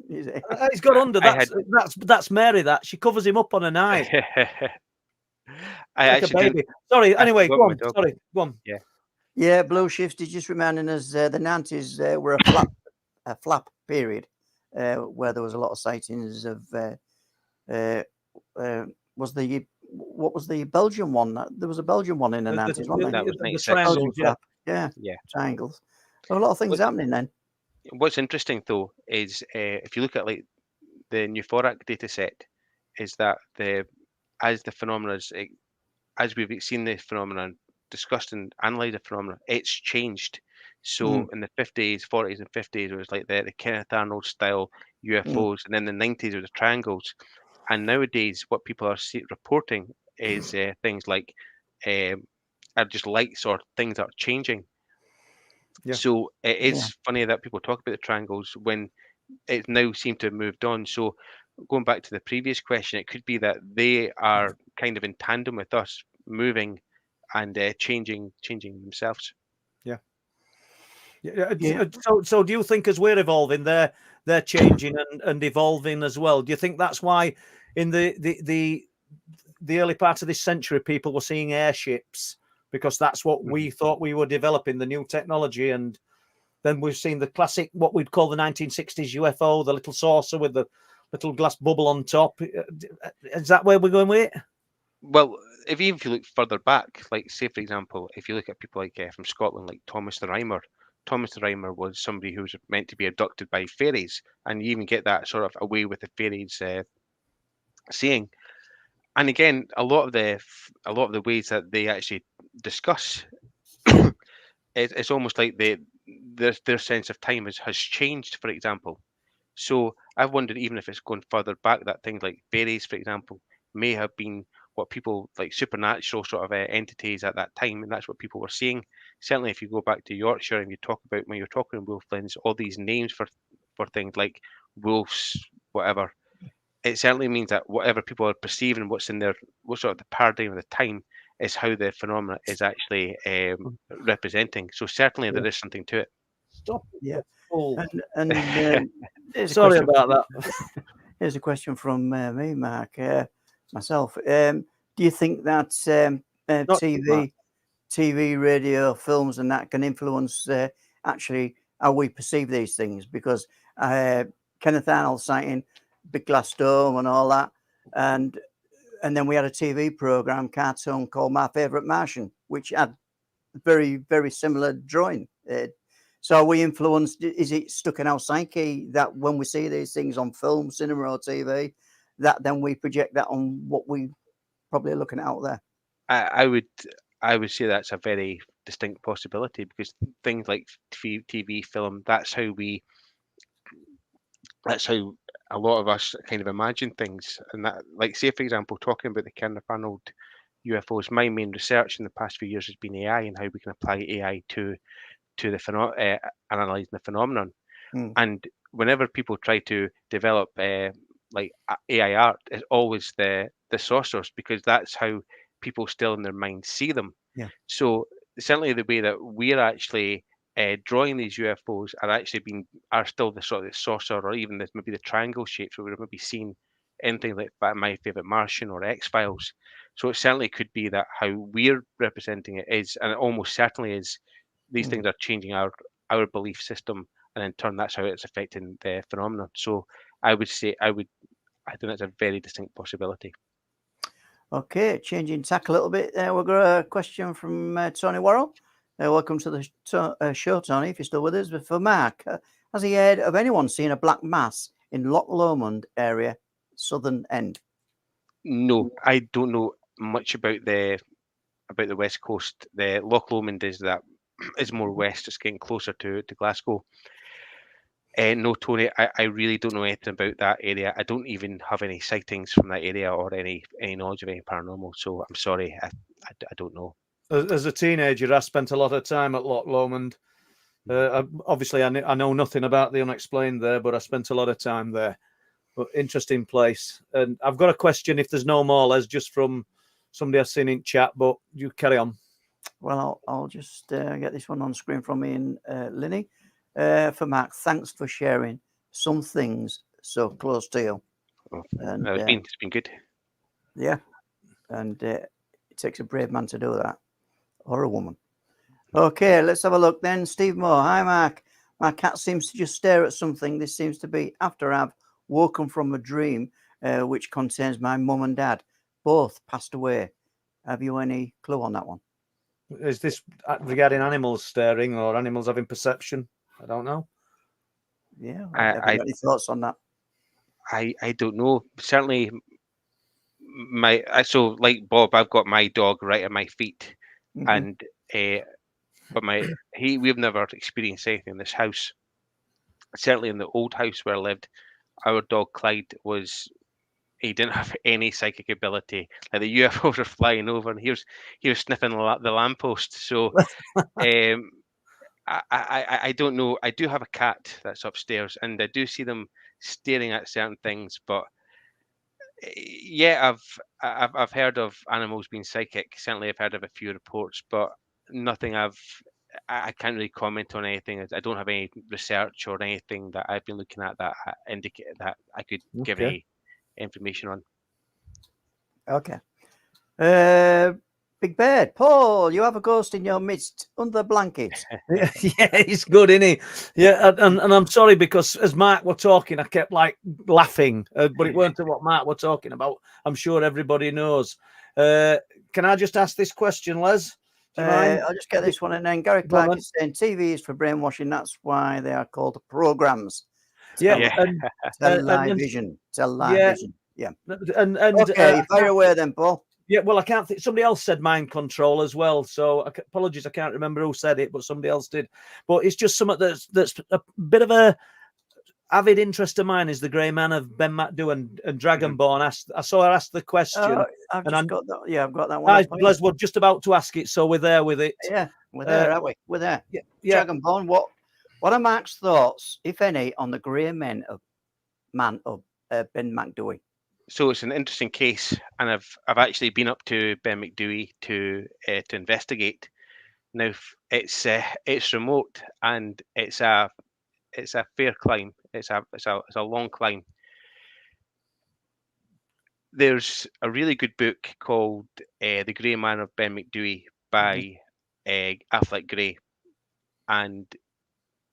He's got under that. That's Mary. That she covers him up on a night. Like a baby. Sorry. Anyway, go on. Sorry. Go on. Yeah. Yeah. Blue Shift is just reminding us the 90s were a flap period. Where there was a lot of sightings of was the what was the Belgian one? There was a Belgian one in the 90s, wasn't there? That was the 96. triangles, Belgian yeah. crap. Yeah, Yeah. triangles. There were a lot of things happening then. What's interesting though is if you look at like the euphoric data set, is that as the phenomena as we've seen the phenomenon discussed and analysed the phenomena, it's changed. So in the 50s, 40s, and 50s, it was like the Kenneth Arnold style UFOs, and then the 90s, it was the triangles. And nowadays, what people are reporting is things like are just lights or things that are changing. Yeah. So it is funny that people talk about the triangles when it now seems to have moved on. So going back to the previous question, it could be that they are kind of in tandem with us, moving and changing themselves. Yeah. So do you think as we're evolving, they're changing and evolving as well? Do you think that's why in the early part of this century people were seeing airships, because that's what we thought we were developing, the new technology, and then we've seen the classic, what we'd call the 1960s UFO, the little saucer with the little glass bubble on top. Is that where we're going with it? Well, if you look further back, like say for example, if you look at people like from Scotland, like Thomas the Rhymer. Thomas the Rhymer was somebody who was meant to be abducted by fairies, and you even get that sort of away with the fairies seeing. And again, a lot of the ways that they actually discuss, it's almost like their sense of time has changed. For example, so I've wondered even if it's going further back that things like fairies, for example, may have been what people like supernatural sort of entities at that time, and that's what people were seeing. Certainly, if you go back to Yorkshire and you talk about when you're talking wolflins, all these names for things like wolves, whatever, it certainly means that whatever people are perceiving, what sort of the paradigm of the time is how the phenomena is actually representing. So certainly there is something to it. Stop. Yeah. Oh. And Sorry about that. Here's a question from me, Mark, myself. Do you think that TV, radio, films, and that can influence actually how we perceive these things? Because Kenneth Arnold sighting, Big Glass Dome, and all that, and then we had a TV program, cartoon called My Favorite Martian, which had very, very similar drawing. So are we influenced? Is it stuck in our psyche that when we see these things on film, cinema, or TV, that then we project that on what we probably are looking at out there? I would say that's a very distinct possibility, because things like TV, film, that's how a lot of us kind of imagine things. And that, like, say for example, talking about the Kenneth Arnold UFOs, my main research in the past few years has been AI and how we can apply AI to the analysing the phenomenon. And whenever people try to develop like AI art, it's always the saucers, because that's how people still in their mind see them. Yeah. So certainly the way that we're actually drawing these UFOs are still the sort of the saucer, or even maybe the triangle shapes where we've maybe seen anything like My Favorite Martian or X-Files. So it certainly could be that how we're representing it is, and it almost certainly is, these things are changing our belief system, and in turn that's how it's affecting the phenomenon. So I would say I think that's a very distinct possibility. Okay, changing tack a little bit. We've got a question from Tony Worrell. Welcome to the show, Tony, if you're still with us. But for Mark, has he heard of anyone seeing a black mass in Loch Lomond area, southern end? No, I don't know much about the west coast. The Loch Lomond is more west. It's getting closer to Glasgow. No, Tony, I really don't know anything about that area. I don't even have any sightings from that area or any knowledge of any paranormal. So I'm sorry, I don't know. As a teenager, I spent a lot of time at Loch Lomond. Obviously, I know nothing about the unexplained there, but I spent a lot of time there. But interesting place. And I've got a question, if there's no more, Les, just from somebody I've seen in chat, but you carry on. Well, I'll just get this one on screen from me and Linny. For Mark, thanks for sharing some things so close to you. And it's been good. Yeah, and it takes a brave man to do that, or a woman. Okay, let's have a look then. Steve Moore. Hi, Mark. My cat seems to just stare at something. This seems to be after I've woken from a dream which contains my mum and dad. both passed away. Have you any clue on that one? Is this regarding animals staring or animals having perception? I don't know. Yeah, have you got any thoughts on that? I don't know. Certainly, so like Bob, I've got my dog right at my feet, and but we've never experienced anything in this house. Certainly in the old house where I lived, our dog Clyde he didn't have any psychic ability. Like the UFOs were flying over, and he was sniffing the lamppost. So I don't know. I do have a cat that's upstairs, and I do see them staring at certain things. But yeah, I've heard of animals being psychic. Certainly, I've heard of a few reports, but nothing I can't really comment on anything. I don't have any research or anything that I've been looking at that indicate that I could give any information on. Okay. Big Bird, Paul, you have a ghost in your midst under the blankets. Yeah, he's good, isn't he? Yeah, and I'm sorry because as Mark were talking, I kept like laughing, but it weren't what Mark were talking about. I'm sure everybody knows. Can I just ask this question, Les? Do you mind? I'll just get this one, and then Gary Clark is saying TV is for brainwashing. That's why they are called programs. Yeah, television. Television. Yeah. And okay, fire away then, Paul. Yeah, well, I can't think. Somebody else said mind control as well. So apologies, I can't remember who said it, but somebody else did. But it's just something that's a bit of a avid interest of mine. Is the Grey Man of Ben Macdui and Dragonborn? I saw her ask the question. I've got that. Yeah, I've got that one. Les, we're just about to ask it, so we're there with it. Yeah, we're there, aren't we? We're there. Yeah. Dragonborn. What are Mark's thoughts, if any, on the Grey Man of Ben Macdui? So it's an interesting case, and I've actually been up to Ben Macdui to investigate. Now it's remote, and it's a fair climb. It's a long climb. There's a really good book called The Grey Man of Ben Macdui by Affleck Gray, and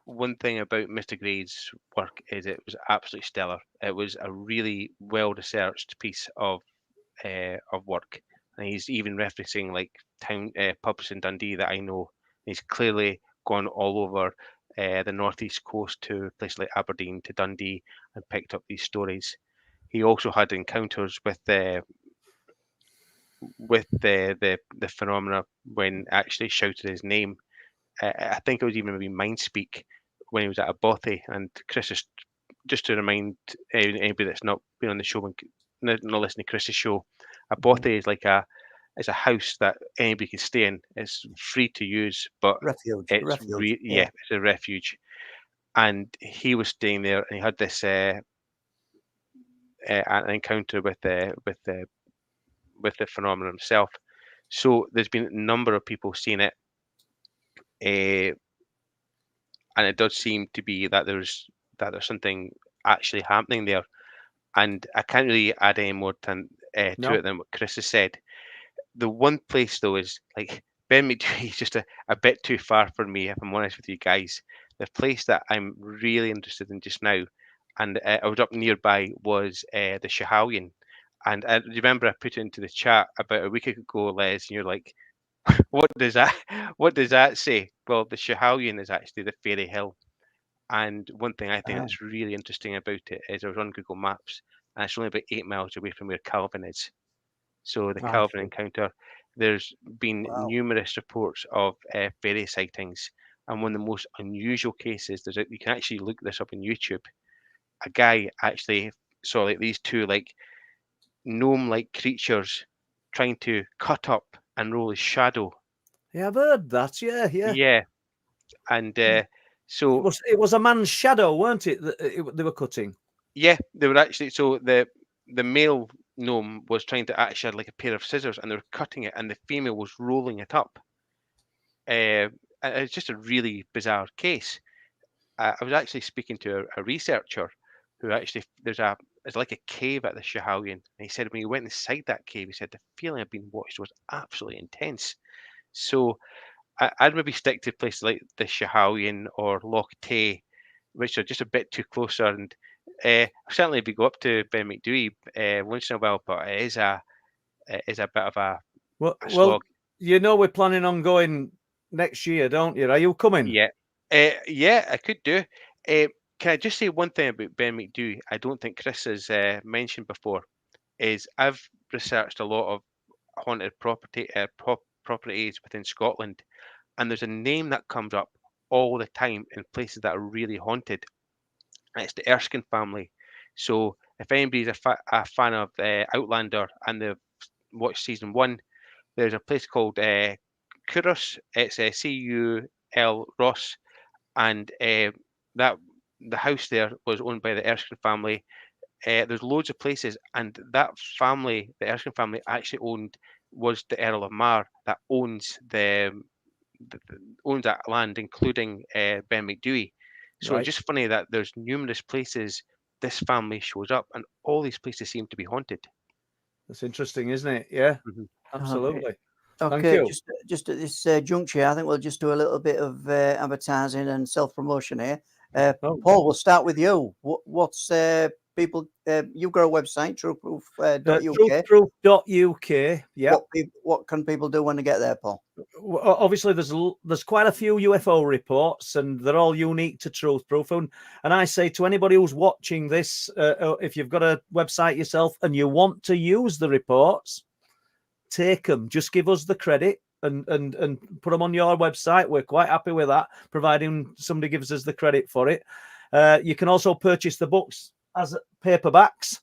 one thing about Mr. Gray's work is it was absolutely stellar. It was a really well-researched piece of work, and he's even referencing like pubs in Dundee that I know. He's clearly gone all over the northeast coast to places like Aberdeen to Dundee and picked up these stories. He also had encounters with the phenomena when actually shouted his name. I think it was even maybe Mindspeak when he was at a bothy. And Chris is just to remind anybody that's not been on the show and not listening to Chris's show, a bothy is like it's a house that anybody can stay in. It's free to use, but refuge. It's a refuge. And he was staying there, and he had this an encounter with the phenomenon himself. So there's been a number of people seeing it, and it does seem to be that there's something actually happening there. And I can't really add any more to it than what Chris has said. The one place though is like Ben Macdui is just a bit too far for me, if I'm honest with you guys. The place that I'm really interested in just now, and I was up nearby, was the Schiehallion. And I remember I put it into the chat about a week ago, Les, and you're like, what does that say? Well, the Schiehallion is actually the Fairy Hill. And one thing I think that's really interesting about it is I was on Google Maps, and it's only about 8 miles away from where Calvin is. So the Calvin encounter, there's been numerous reports of fairy sightings, and one of the most unusual cases, you can actually look this up on YouTube. A guy actually saw like these two like gnome-like creatures trying to cut up and roll his shadow. Yeah, I've heard that. Yeah. And so it was a man's shadow, weren't it? That they were cutting. Yeah, they were actually. So the male gnome was trying to actually had like a pair of scissors, and they were cutting it, and the female was rolling it up. It's just a really bizarre case. I was actually speaking to a researcher who actually there's like a cave at the Schiehallion, and he said when he went inside that cave, he said the feeling of being watched was absolutely intense. So I'd maybe stick to places like the Schiehallion or Loch Tay, which are just a bit too closer. And certainly, if you go up to Ben Macdui once in a while, but it is it is a bit of a Well, slog. you know we're planning on going next year, don't you? Are you coming? Yeah, yeah, I could do. Can I just say one thing about Ben Macdui? I don't think Chris has mentioned before. Is I've researched a lot of haunted properties within Scotland, and there's a name that comes up all the time in places that are really haunted. And it's the Erskine family. So if anybody's a fan of Outlander and they've watched season 1, there's a place called Curos. It's Cul Ross, and that the house there was owned by the Erskine family. There's loads of places, and that family, the Erskine family, actually was the Earl of Mar that owns owns that land, including Ben Macdui. So Right. it's just funny that there's numerous places this family shows up, and all these places seem to be haunted. That's interesting, isn't it? Yeah, Mhm. absolutely. Thank Okay, you. just at this juncture, I think we'll just do a little bit of advertising and self-promotion here. Oh. Paul, we'll start with you. What's people? You've got a website, trueproof.uk. Truthproof.uk. Yeah. What can people do when they get there, Paul? Obviously, there's quite a few UFO reports, and they're all unique to Truthproof. And I say to anybody who's watching this, if you've got a website yourself and you want to use the reports, take them. Just give us the credit and put them on your website. We're quite happy with that, providing somebody gives us the credit for it. You can also purchase the books as paperbacks.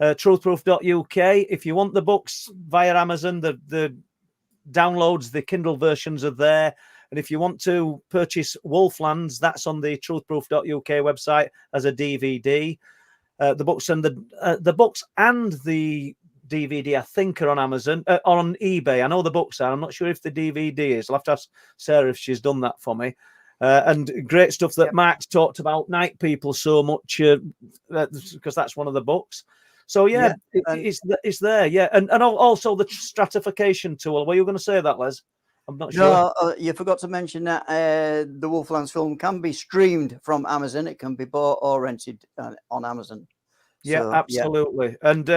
Truthproof.uk. If you want the books via Amazon, the downloads, the Kindle versions are there. And if you want to purchase Wolflands, that's on the truthproof.uk website as a DVD. The books and the books and the DVD, I think, are on Amazon, on eBay. I know the books are. I'm not sure if the DVD is. I'll have to ask Sarah if she's done that for me. And great stuff that Mark's talked about, Night People, so much, because that's one of the books. So it's there, yeah, and also the stratification tool. Were you going to say that, Les? I'm not sure. No, you forgot to mention that the Wolflands film can be streamed from Amazon. It can be bought or rented on Amazon. Yeah, So, absolutely. And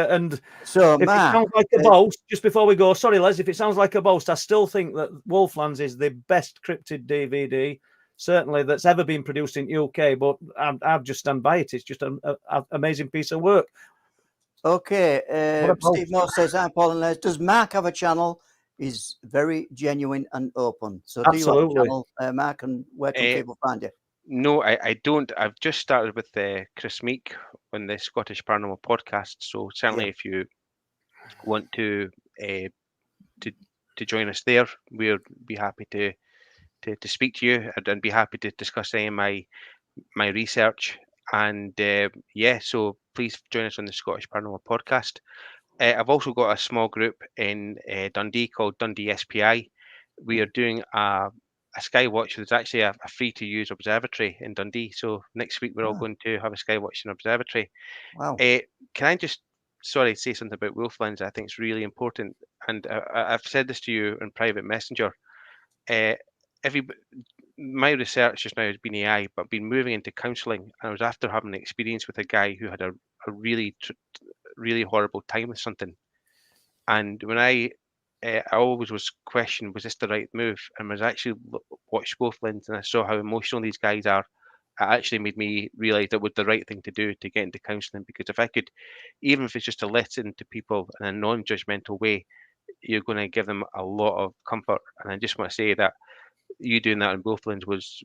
so, if Mark, it sounds like a boast, just before we go, sorry, Les, if it sounds like a boast, I still think that Wolflands is the best cryptid DVD, certainly, that's ever been produced in UK. But I've just stand by it. It's just an amazing piece of work. Okay, Steve Moore says, hi, Paul and Les. Does Mark have a channel? Is very genuine and open. So Absolutely. Do you have a channel, Mark, and where can people find you? No, I don't. I've just started with Chris Meek on the Scottish Paranormal podcast. So certainly, if you want to join us there, we'll be happy to speak to you and be happy to discuss any of my research. And so please join us on the Scottish Paranormal podcast. I've also got a small group in Dundee called Dundee SPI. We are doing a Skywatch. There's actually a free-to-use observatory in Dundee. So next week we're all going to have a Skywatching observatory. Wow. Can I just, say something about Wolflands? I think it's really important. And I've said this to you in private messenger. My research just now has been AI, but been moving into counselling. And I was after having an experience with a guy who had a really horrible time with something. And when I always was questioned, was this the right move? And was actually watched Wolflands and I saw how emotional these guys are. It actually made me realise it was the right thing to do to get into counselling, because if I could, even if it's just to listen to people in a non-judgmental way, you're going to give them a lot of comfort. And I just want to say that you doing that in Wolflands was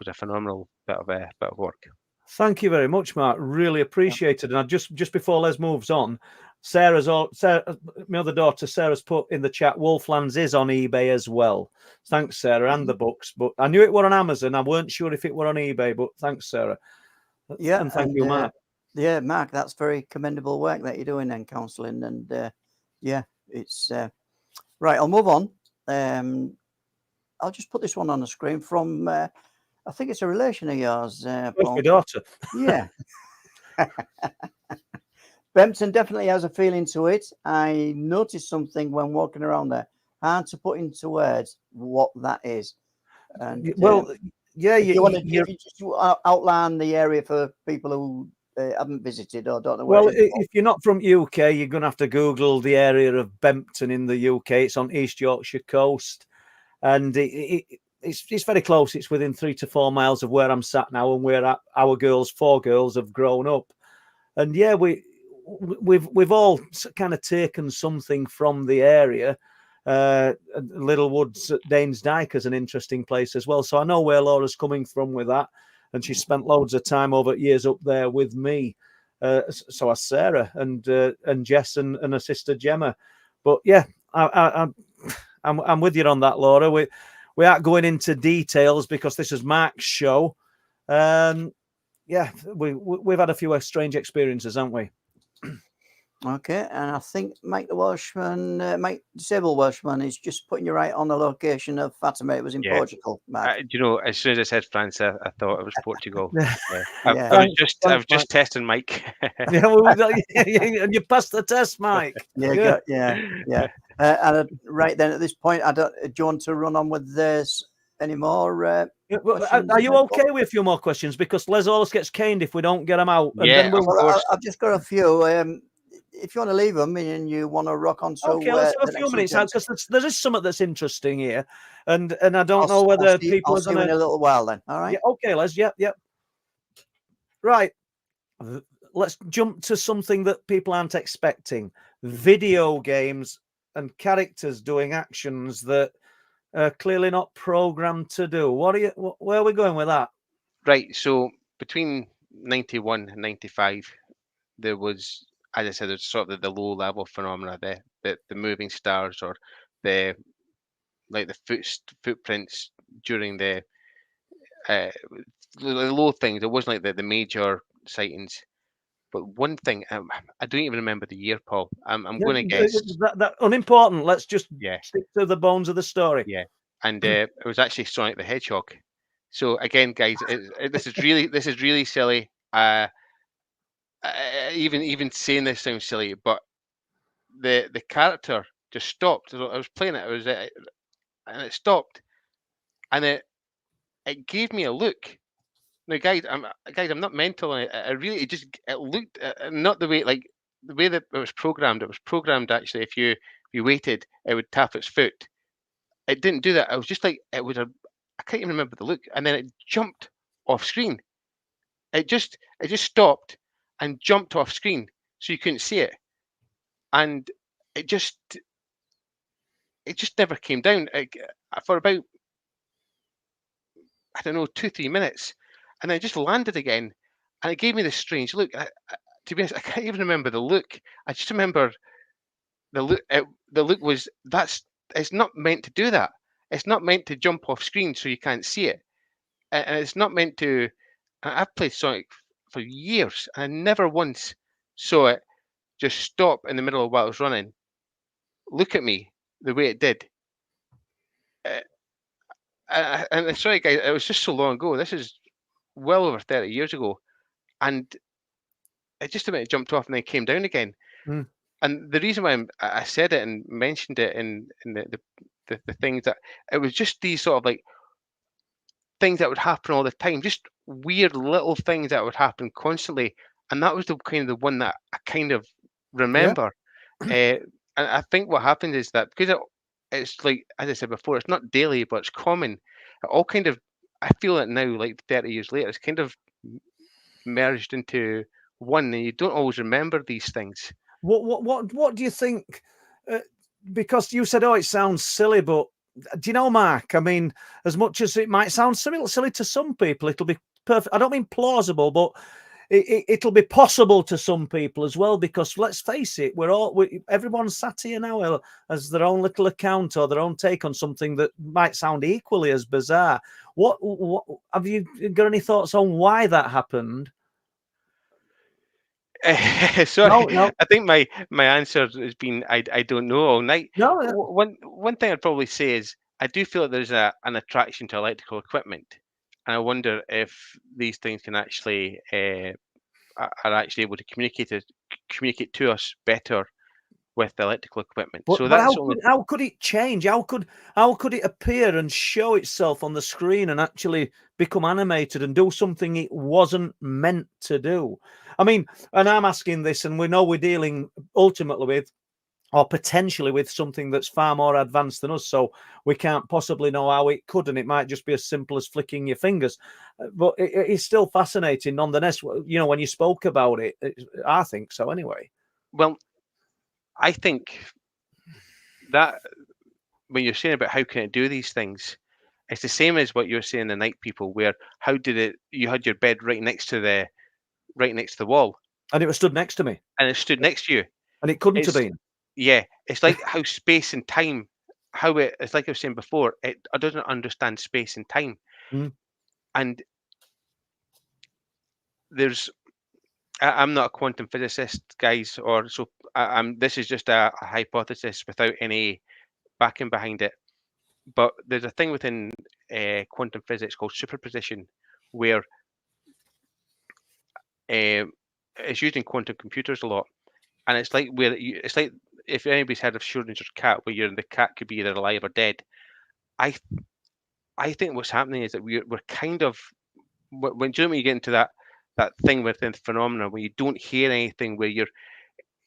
a phenomenal bit of work. Thank you very much, Mark. Really appreciated. And just before Les moves on, Sarah, my other daughter, Sarah's put in the chat, Wolflands is on eBay as well. Thanks, Sarah, and the books. But I knew it were on Amazon. I weren't sure if it were on eBay, but thanks, Sarah. Yeah, and thank you, Mark. Yeah, Mark, that's very commendable work that you're doing in counselling. And it's right. I'll move on. I'll just put this one on the screen from, I think it's a relation of yours, Paul. My daughter. Yeah. Bempton definitely has a feeling to it. I noticed something when walking around there. Hard to put into words what that is. And well, yeah, if you want to just outline the area for people who haven't visited or don't know where Well, it is. if you're not from UK, you're going to have to Google the area of Bempton in the UK. It's on East Yorkshire coast, and it's very close. It's within 3 to 4 miles of where I'm sat now, and where our girls, 4 girls, have grown up. And yeah, we've all kind of taken something from the area. Little Woods at Danes Dyke is an interesting place as well. So I know where Laura's coming from with that, and she spent loads of time over years up there with me. So has Sarah and Jess and her sister Gemma. But yeah, I'm with you on that, Laura. We aren't going into details because this is Mark's show. Yeah, we've had a few strange experiences, haven't we? Okay, and I think Mike the Welshman, Mike Disabled Welshman, is just putting you right on the location of Fatima. It was in Portugal, Mark. Do you know, as soon as I said France, I thought it was Portugal. Yeah. I was just testing Mike. And you passed the test, Mike. Yeah. And right then, at this point, do you want to run on with this anymore? Are you okay with a few more questions? Because Les always gets caned if we don't get them out. And then I've just got a few. If you want to leave them and you want to rock on, so okay, let's have a few minutes out because there is something that's interesting here, and I don't know whether people are going to. In a little while, then. All right. Yeah, okay, Les. Yep. Right. Let's jump to something that people aren't expecting: video games and characters doing actions that are clearly not programmed to do. Where are we going with that? Right. So between 91 and 95, there was, as I said, there's sort of the low level phenomena, the moving stars, or the footprints during the low things. It wasn't like the major sightings. But one thing, I don't even remember the year, Paul. I'm going to guess that unimportant. Let's just stick to the bones of the story. Yeah, and it was actually Sonic the Hedgehog. So again, guys, this is really silly. Even saying this sounds silly, but the character just stopped. I was playing it. And it stopped, and it gave me a look. Now, guys, I'm not mental. It looked not the way that it was programmed. It was programmed actually. If you waited, it would tap its foot. It didn't do that. I was just like it was I can't even remember the look, and then it jumped off screen. It just stopped and jumped off screen, so you couldn't see it, and it just never came down for about, I don't know, 2-3 minutes, and then it just landed again, and it gave me this strange look. To be honest, I can't even remember the look. I just remember the look. The look was it's not meant to do that. It's not meant to jump off screen so you can't see it, and it's not meant to. I've played Sonic for years, and I never once saw it just stop in the middle of what I was running, look at me the way it did. And sorry, guys, it was just so long ago. This is well over 30 years ago, and it just about jumped off and then came down again. And the reason why I said it and mentioned it in the things, that it was just these sort of like things that would happen all the time, just weird little things that would happen constantly, and that was the one that I kind of remember. And I think what happens is that because it's like, as I said before, it's not daily, but it's common. It all kind of, I feel it now, like 30 years later, it's kind of merged into one, and you don't always remember these things. What do you think? Because you said, "Oh, it sounds silly," but do you know, Mark? I mean, as much as it might sound silly to some people, it'll be perfect. I don't mean plausible, but it'll be possible to some people as well. Because let's face it, everyone's sat here now as their own little account or their own take on something that might sound equally as bizarre. What have you got any thoughts on why that happened? Sorry, No. I think my answer has been I don't know all night. No. One thing I'd probably say is I do feel that there's an attraction to electrical equipment, and I wonder if these things can actually are actually able to communicate to us better with electrical equipment. But, So but that's only. how could it change? How could it appear and show itself on the screen and actually become animated and do something it wasn't meant to do? I mean, and I'm asking this, and we know we're dealing ultimately with, or potentially with, something that's far more advanced than us, so we can't possibly know how it could, and it might just be as simple as flicking your fingers. But it's still fascinating nonetheless. You know, when you spoke about it, I think so anyway. Well, I think that when you're saying about how can it do these things, it's the same as what you're saying the night people, where how did it? You had your bed right next to the wall, And it was stood next to me, and it stood next to you. and it couldn't have It's been. Yeah, it's like how space and time, it's like I was saying before, it doesn't understand space and time, Mm. and there's I'm not a quantum physicist, guys, or so I'm. This is just a hypothesis without any backing behind it. But there's a thing within quantum physics called superposition, where it's used in quantum computers a lot, and it's like it's like if anybody's heard of Schrodinger's cat, where the cat could be either alive or dead. I I think what's happening is that we're kind of when you get into that thing within phenomena where you don't hear anything, where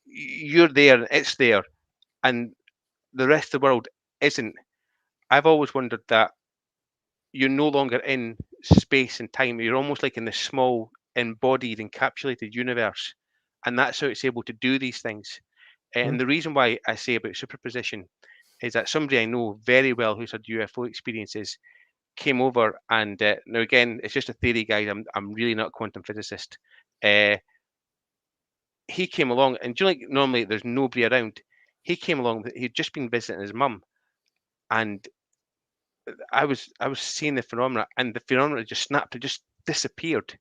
you're there and it's there, and the rest of the world isn't. I've always wondered that you're no longer in space and time. You're almost like in this small, embodied, encapsulated universe, and that's how it's able to do these things. And the reason why I say about superposition is that somebody I know very well who's had UFO experiences came over, and now again, it's just a theory, guys. I'm really not a quantum physicist. Uh, he came along, and do you know, like normally there's nobody around. He came along. He'd just been visiting his mum, and I was seeing the phenomena, and the phenomena just snapped. It just disappeared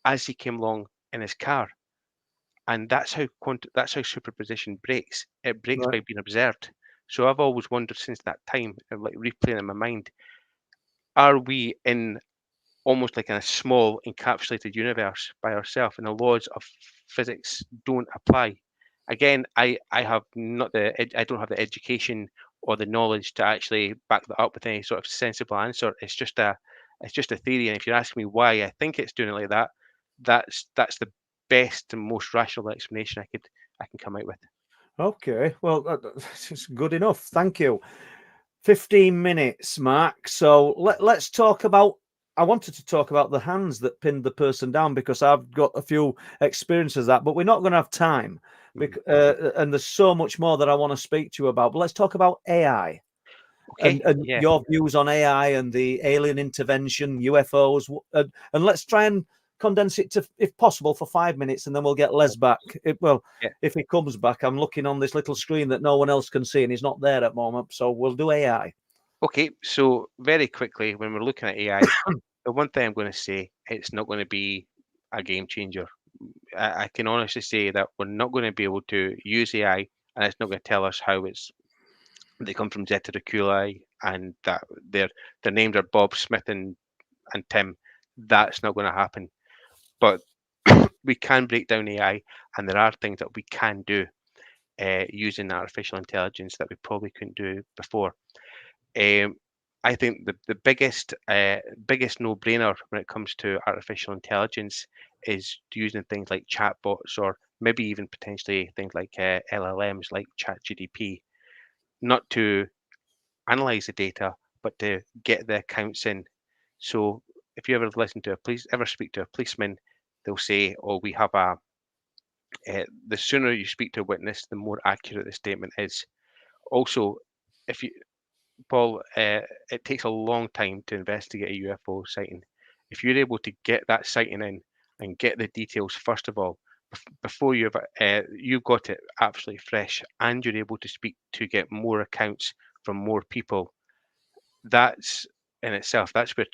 as he came along in his car, and that's how superposition breaks. It breaks Right. by being observed. So I've always wondered since that time, and like replaying in my mind, are we in almost like in a small encapsulated universe by ourselves, and the laws of physics don't apply? Again, I have not I don't have the education or the knowledge to actually back that up with any sort of sensible answer. It's just a theory, and if you're asking me why I think it's doing it like that, that's the best and most rational explanation I can come out with. Okay, well, it's good enough. Thank you. 15 minutes, Mark. So let's talk about. I wanted to talk about the hands that pinned the person down, because I've got a few experiences of that, but we're not going to have time. And there's so much more that I want to speak to you about. But let's talk about AI Okay, and yeah. your views on AI and the alien intervention, UFOs, and let's try and condense it to, if possible, for 5 minutes, and then we'll get Les back. Yeah. If he comes back, I'm looking on this little screen that no one else can see, and he's not there at the moment, so we'll do AI. Okay, so very quickly, when we're looking at AI, the one thing I'm going to say, it's not going to be a game changer. I can honestly say that we're not going to be able to use AI, and it's not going to tell us how they come from Zeta Reticuli, and that their names are Bob, Smith, and Tim. That's not going to happen. But we can break down AI, and there are things that we can do using artificial intelligence that we probably couldn't do before. I think the biggest no-brainer when it comes to artificial intelligence is using things like chatbots, or maybe even potentially things like LLMs like ChatGPT, not to analyze the data, but to get the accounts in. So if you ever speak to a policeman, they'll say, "Oh, we have the sooner you speak to a witness, the more accurate the statement is." Also, if you Paul, it takes a long time to investigate a UFO sighting. If you're able to get that sighting in and get the details first of all, before you've got it absolutely fresh, and you're able to get more accounts from more people, that's in itself, that's where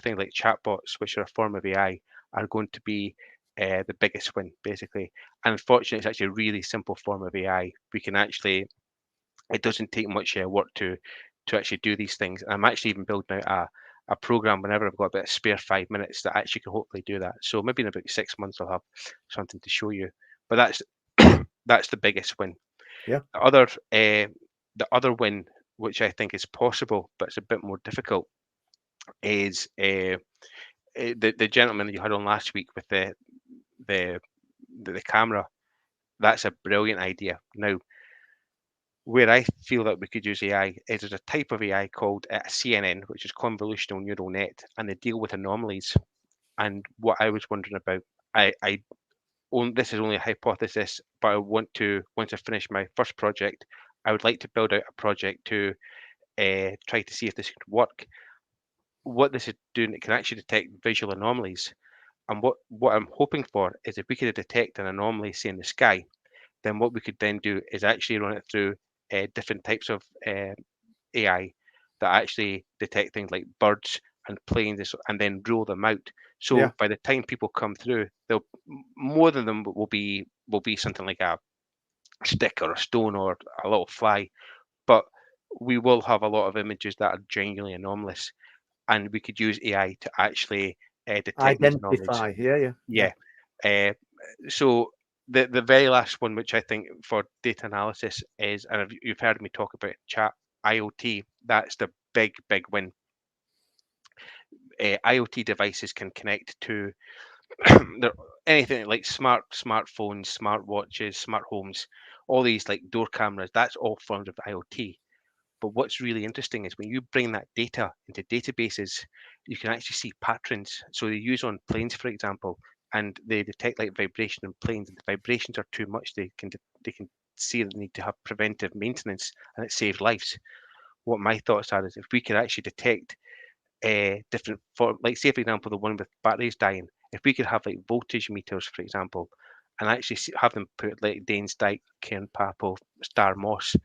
things like chatbots, which are a form of AI, are going to be the biggest win, basically. And unfortunately, it's actually a really simple form of AI. It doesn't take much work to actually do these things. I'm actually even building out a program whenever I've got a bit of spare 5 minutes that actually can hopefully do that. So maybe in about 6 months I'll have something to show you. But that's that's the biggest win. Yeah. The other win, which I think is possible, but it's a bit more difficult, is the gentleman that you had on last week with the the camera. That's a brilliant idea. Now, where I feel that we could use AI is there's a type of AI called CNN, which is convolutional neural net, and they deal with anomalies. And what I was wondering about, this is only a hypothesis, but I want to, once I finish my first project, I would like to build out a project to try to see if this could work. What this is doing, it can actually detect visual anomalies. And what I'm hoping for is if we could detect an anomaly, say in the sky, then what we could then do is actually run it through different types of AI that actually detect things like birds and planes and then rule them out. So Yeah. by the time people come through, they'll more than them will be something like a stick or a stone or a little fly, but we will have a lot of images that are genuinely anomalous, and we could use AI to actually detect these anomalies. Identify. Yeah. Yeah. Uh, so the very last one, which I think for data analysis is, and you've heard me talk about chat, IoT. That's the big win. IoT devices can connect to anything like smartphones, smartwatches, smart homes, all these like door cameras. That's all forms of IoT. But what's really interesting is when you bring that data into databases, you can actually see patterns. So they use on planes, for example, and they detect like vibration in planes. And the vibrations are too much. They can see that they need to have preventive maintenance, and it saves lives. What my thoughts are is if we could actually detect different, for like say for example the one with batteries dying, if we could have like voltage meters, for example, and actually have them put like Dane's Dyke, Cairn Papel, Star Moss,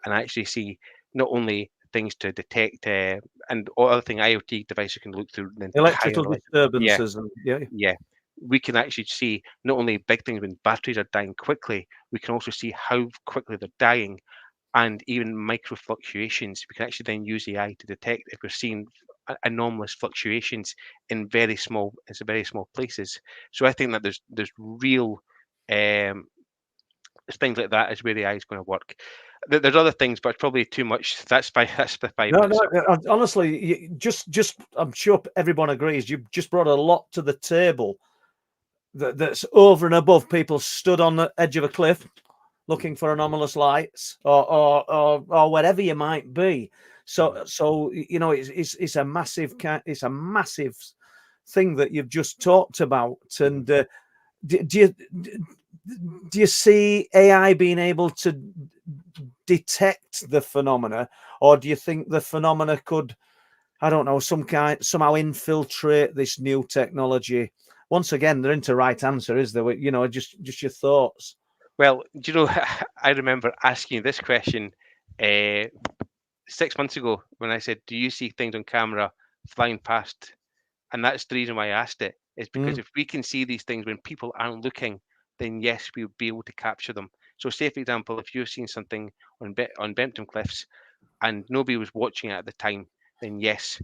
and actually see not only things to detect and all other thing IoT devices can look through the entire Electrical yeah, disturbances and yeah. yeah. We can actually see not only big things when batteries are dying quickly, we can also see how quickly they're dying, and even micro fluctuations. We can actually then use AI to detect if we're seeing anomalous fluctuations in very small places. So I think that there's real um, things like that is where AI is going to work. There's other things, but it's probably too much. That's five. That's the 5 minutes. Honestly, just I'm sure everyone agrees. You've just brought a lot to the table that's over and above people stood on the edge of a cliff looking for anomalous lights or whatever you might be. So you know it's a massive thing that you've just talked about. And do you see AI being able to detect the phenomena, or do you think the phenomena could, I don't know, somehow infiltrate this new technology? Once again, there isn't a right answer, is there? You know, just your thoughts. Well, do you know, I remember asking you this question 6 months ago when I said, "Do you see things on camera flying past?" And that's the reason why I asked it, is because if we can see these things when people aren't looking, then yes, we would be able to capture them. So, say for example, if you've seen something on Bempton Cliffs and nobody was watching it at the time, then yes,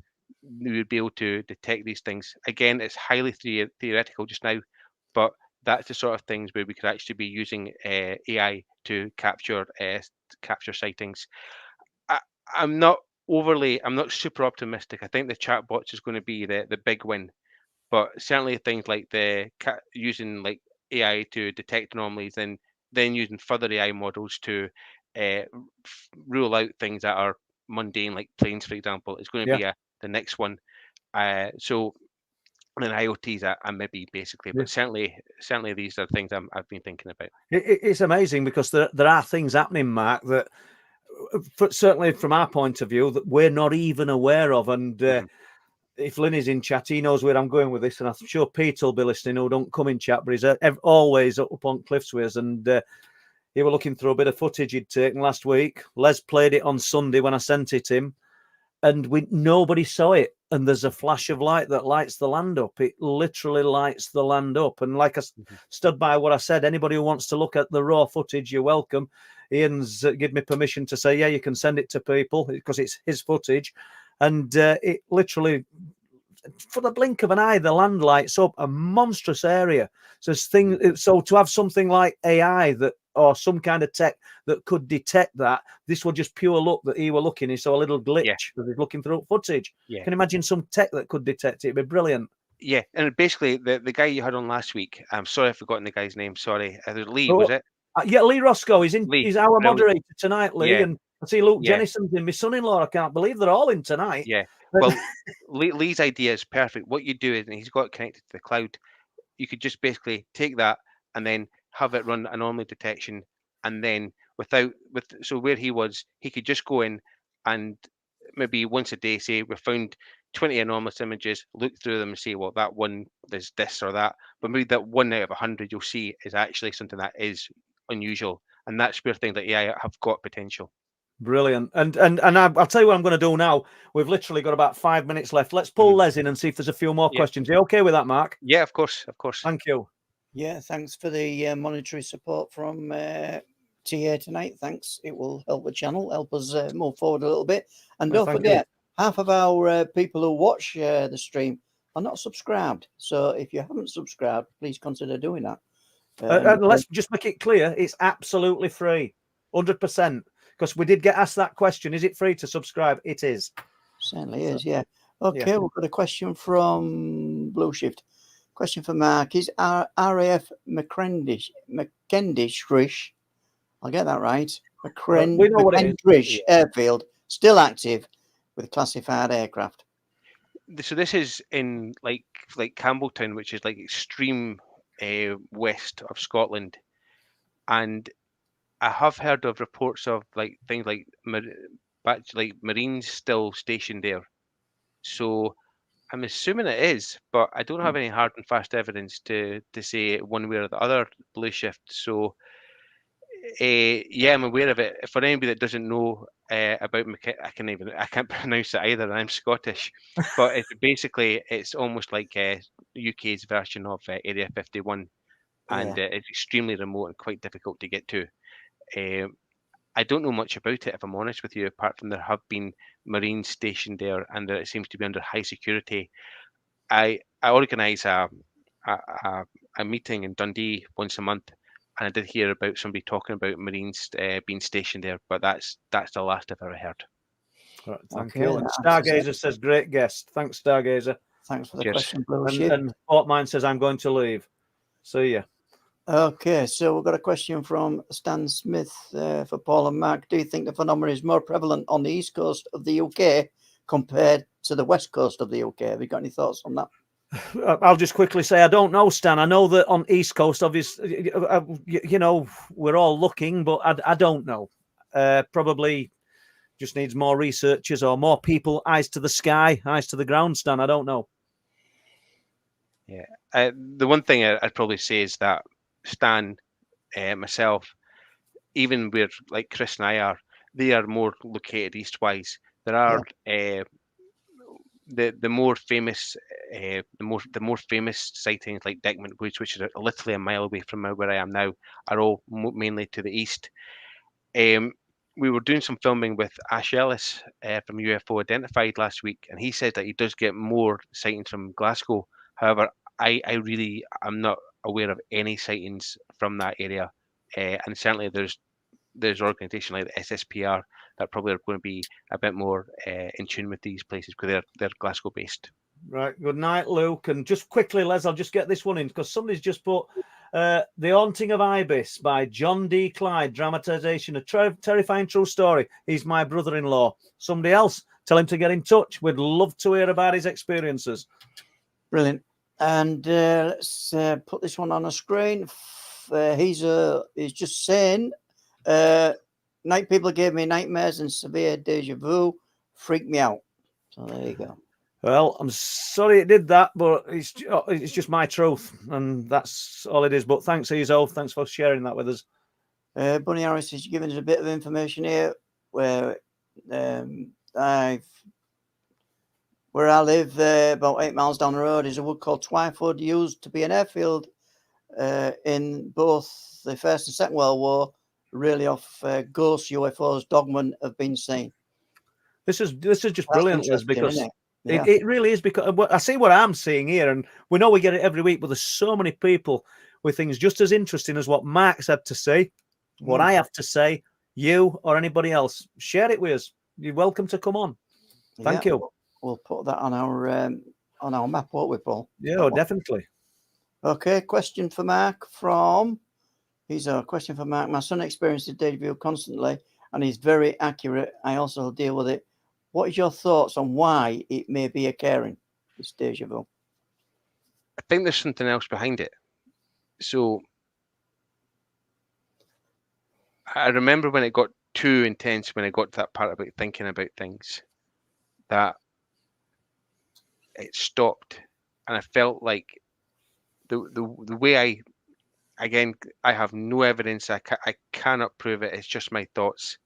we would be able to detect these things. Again, it's highly theoretical just now, but that's the sort of things where we could actually be using AI to capture sightings. I, I'm not I'm not super optimistic. I think the chatbots is going to be the big win, but certainly things like using like AI to detect anomalies, and then using further AI models to rule out things that are mundane, like planes, for example, is going to Yeah. be the next one. So and then IoTs, I'm maybe basically, but certainly these are things I've been thinking about. It's amazing because there are things happening, Mark, that certainly from our point of view that we're not even aware of. And if Lynn is in chat, he knows where I'm going with this, and I'm sure Pete will be listening, who don't come in chat, but he's always up on Cliffsways. And he were looking through a bit of footage he'd taken last week. Les played it on Sunday when I sent it him, and nobody saw it. And there's a flash of light that lights the land up. It literally lights the land up. And like I stood by what I said, anybody who wants to look at the raw footage, you're welcome. Ian's given me permission to say, yeah, you can send it to people because it's his footage. And it literally for the blink of an eye, the land lights up a monstrous area. So to have something like AI or some kind of tech that could detect that, this was just pure luck that he were looking. He saw a little glitch that he's looking through footage. Yeah. Can you imagine some tech that could detect it? It'd be brilliant. Yeah, and basically the guy you had on last week, I'm sorry I've forgotten the guy's name. Sorry, Lee, was it? Yeah, Lee Roscoe. He's in. Lee, He's our brilliant. moderator tonight, Lee. Yeah. And I see Luke Yeah. Jennison's in. My son-in-law. I can't believe they're all in tonight. Yeah. Well, Lee's idea is perfect. What you do is, and he's got it connected to the cloud, you could just basically take that and then have it run anomaly detection, and then so where he was, he could just go in and maybe once a day say we found 20 anomalous images, look through them and say, well, that one is this or that, but maybe that 1 out of 100 you'll see is actually something that is unusual, and that's where things like AI have got potential. Brilliant. And I'll tell you what I'm going to do now. We've literally got about 5 minutes left. Let's pull Les in and see if there's a few more questions. Are you okay with that, Mark? Yeah, of course. Thank you. Yeah, thanks for the monetary support from TA tonight. Thanks. It will help the channel, help us move forward a little bit. And don't forget, half of our people who watch the stream are not subscribed. So if you haven't subscribed, please consider doing that. And let's just make it clear, it's absolutely free, 100%. Because we did get asked that question, is it free to subscribe? It is. Certainly is, yeah. Okay, we've got a question from Blue Shift. Question for Mark. Is RAF McKendish, I'll get that right, McKendish Airfield still active with classified aircraft? So this is in like Campbelltown, which is like extreme west of Scotland, and I have heard of reports of like things like Marines still stationed there. So I'm assuming it is, but I don't have any hard and fast evidence to say one way or the other, Blue Shift. So yeah, I'm aware of it. For anybody that doesn't know about I can't pronounce it either, and I'm Scottish. But it's almost like UK's version of Area 51, and it's extremely remote and quite difficult to get to. I don't know much about it, if I'm honest with you, apart from there have been Marines stationed there, and it seems to be under high security. I organise a meeting in Dundee once a month, and I did hear about somebody talking about Marines being stationed there, but that's the last I've ever heard. Right, thank you. And Stargazer says, great guest. Thanks, Stargazer. Thanks for the question, Blue Shift. And Portmine says, I'm going to leave. See ya. Okay, so we've got a question from Stan Smith for Paul and Mark. Do you think the phenomenon is more prevalent on the east coast of the UK compared to the west coast of the UK? Have you got any thoughts on that? I'll just quickly say I don't know, Stan. I know that on east coast, obviously, you know, we're all looking, but I don't know. Probably just needs more researchers or more people, eyes to the sky, eyes to the ground, Stan. I don't know. Yeah, the one thing I'd probably say is that Stan, myself, even where like Chris and I are, they are more located eastwise. There are the more famous sightings like Dickman Woods, which is literally a mile away from where I am now, are all mainly to the east. We were doing some filming with Ash Ellis from UFO Identified last week, and he said that he does get more sightings from Glasgow. However, I really am not aware of any sightings from that area, and certainly there's organisations like the SSPR that probably are going to be a bit more in tune with these places because they're Glasgow based. Right. Good night, Luke. And just quickly, Les, I'll just get this one in because somebody's just put The Haunting of Ibis by John D. Clyde, dramatisation, a terrifying true story. He's my brother-in-law. Somebody else, tell him to get in touch. We'd love to hear about his experiences. Brilliant. And let's put this one on a screen. He's just saying, night people gave me nightmares and severe deja vu, freaked me out. So there you go. Well, I'm sorry it did that, but it's just my truth, and that's all it is. But thanks, Ezo. Thanks for sharing that with us. Bunny Harris is giving us a bit of information here where where I live, about 8 miles down the road, is a wood called Twyford, used to be an airfield in both the First and Second World War. Really off ghost UFOs, dogmen have been seen. This is just brilliant, Liz, because Yeah. It really is, because I see what I'm seeing here, and we know we get it every week, but there's so many people with things just as interesting as what Mark's had to say, what I have to say, you or anybody else. Share it with us. You're welcome to come on. Thank you. We'll put that on our map, won't we, Paul? Yeah, definitely. Okay, question for Mark from... Here's a question for Mark. My son experiences deja vu constantly and he's very accurate. I also deal with it. What is your thoughts on why it may be occurring, this deja vu? I think there's something else behind it. So I remember when it got too intense, when I got to that part about thinking about things, that it stopped, and I felt like the way I have no evidence. I cannot prove it. It's just my thoughts.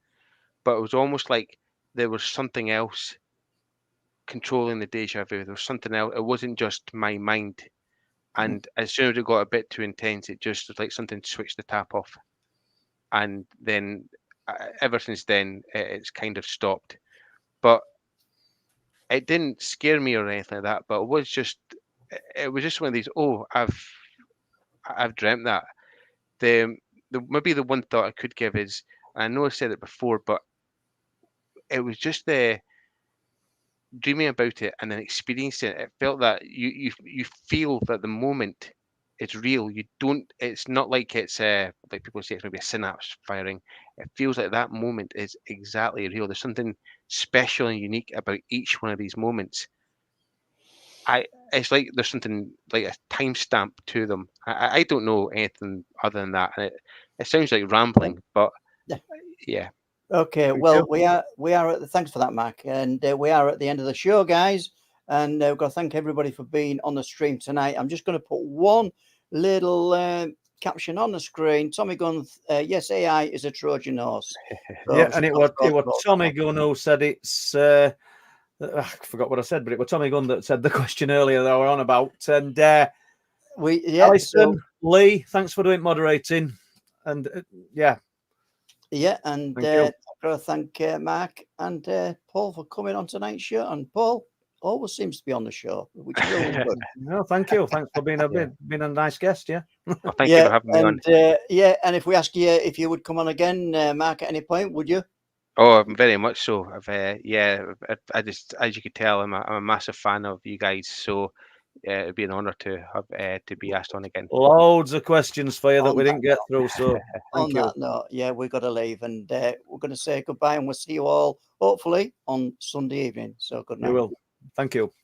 But it was almost like there was something else controlling the deja vu. There was something else. It wasn't just my mind. And as soon as it got a bit too intense, it just was like something switched the tap off. And then ever since then, it's kind of stopped. But it didn't scare me or anything like that. But it was just one of these. Oh, I've dreamt that. The maybe the one thought I could give is, I know I said it before, but it was just the dreaming about it and then experiencing it. It felt that you feel that the moment is real. You don't. It's not like it's like people say it's maybe a synapse firing. It feels like that moment is exactly real. There's something special and unique about each one of these moments. It's like there's something like a timestamp to them. I don't know anything other than that. And it sounds like rambling, but yeah. Okay, well, we are at the, thanks for that, Mark, and we are at the end of the show, guys, and we've got to thank everybody for being on the stream tonight. I'm just going to put one little caption on the screen. Tommy Gunn, yes, AI is a Trojan horse. So yeah, and it was Tommy Gunn who said it's. I forgot what I said, but it was Tommy Gunn that said the question earlier that we're on about. And Alison, Lee, thanks for doing moderating, and and I've got to thank Mark and Paul for coming on tonight's show. And Paul always seems to be on the show, which is always good. No, thank you. Thanks for being being a nice guest. Yeah. Well, thank you for having me on. And if we ask you if you would come on again, Mark, at any point, would you? Oh, very much so. I just, as you could tell, I'm a massive fan of you guys. So it'd be an honour to have to be asked on again. Loads of questions for you that we didn't get through. So on that note, we've got to leave, and we're going to say goodbye, and we'll see you all hopefully on Sunday evening. So good night. You will. Thank you.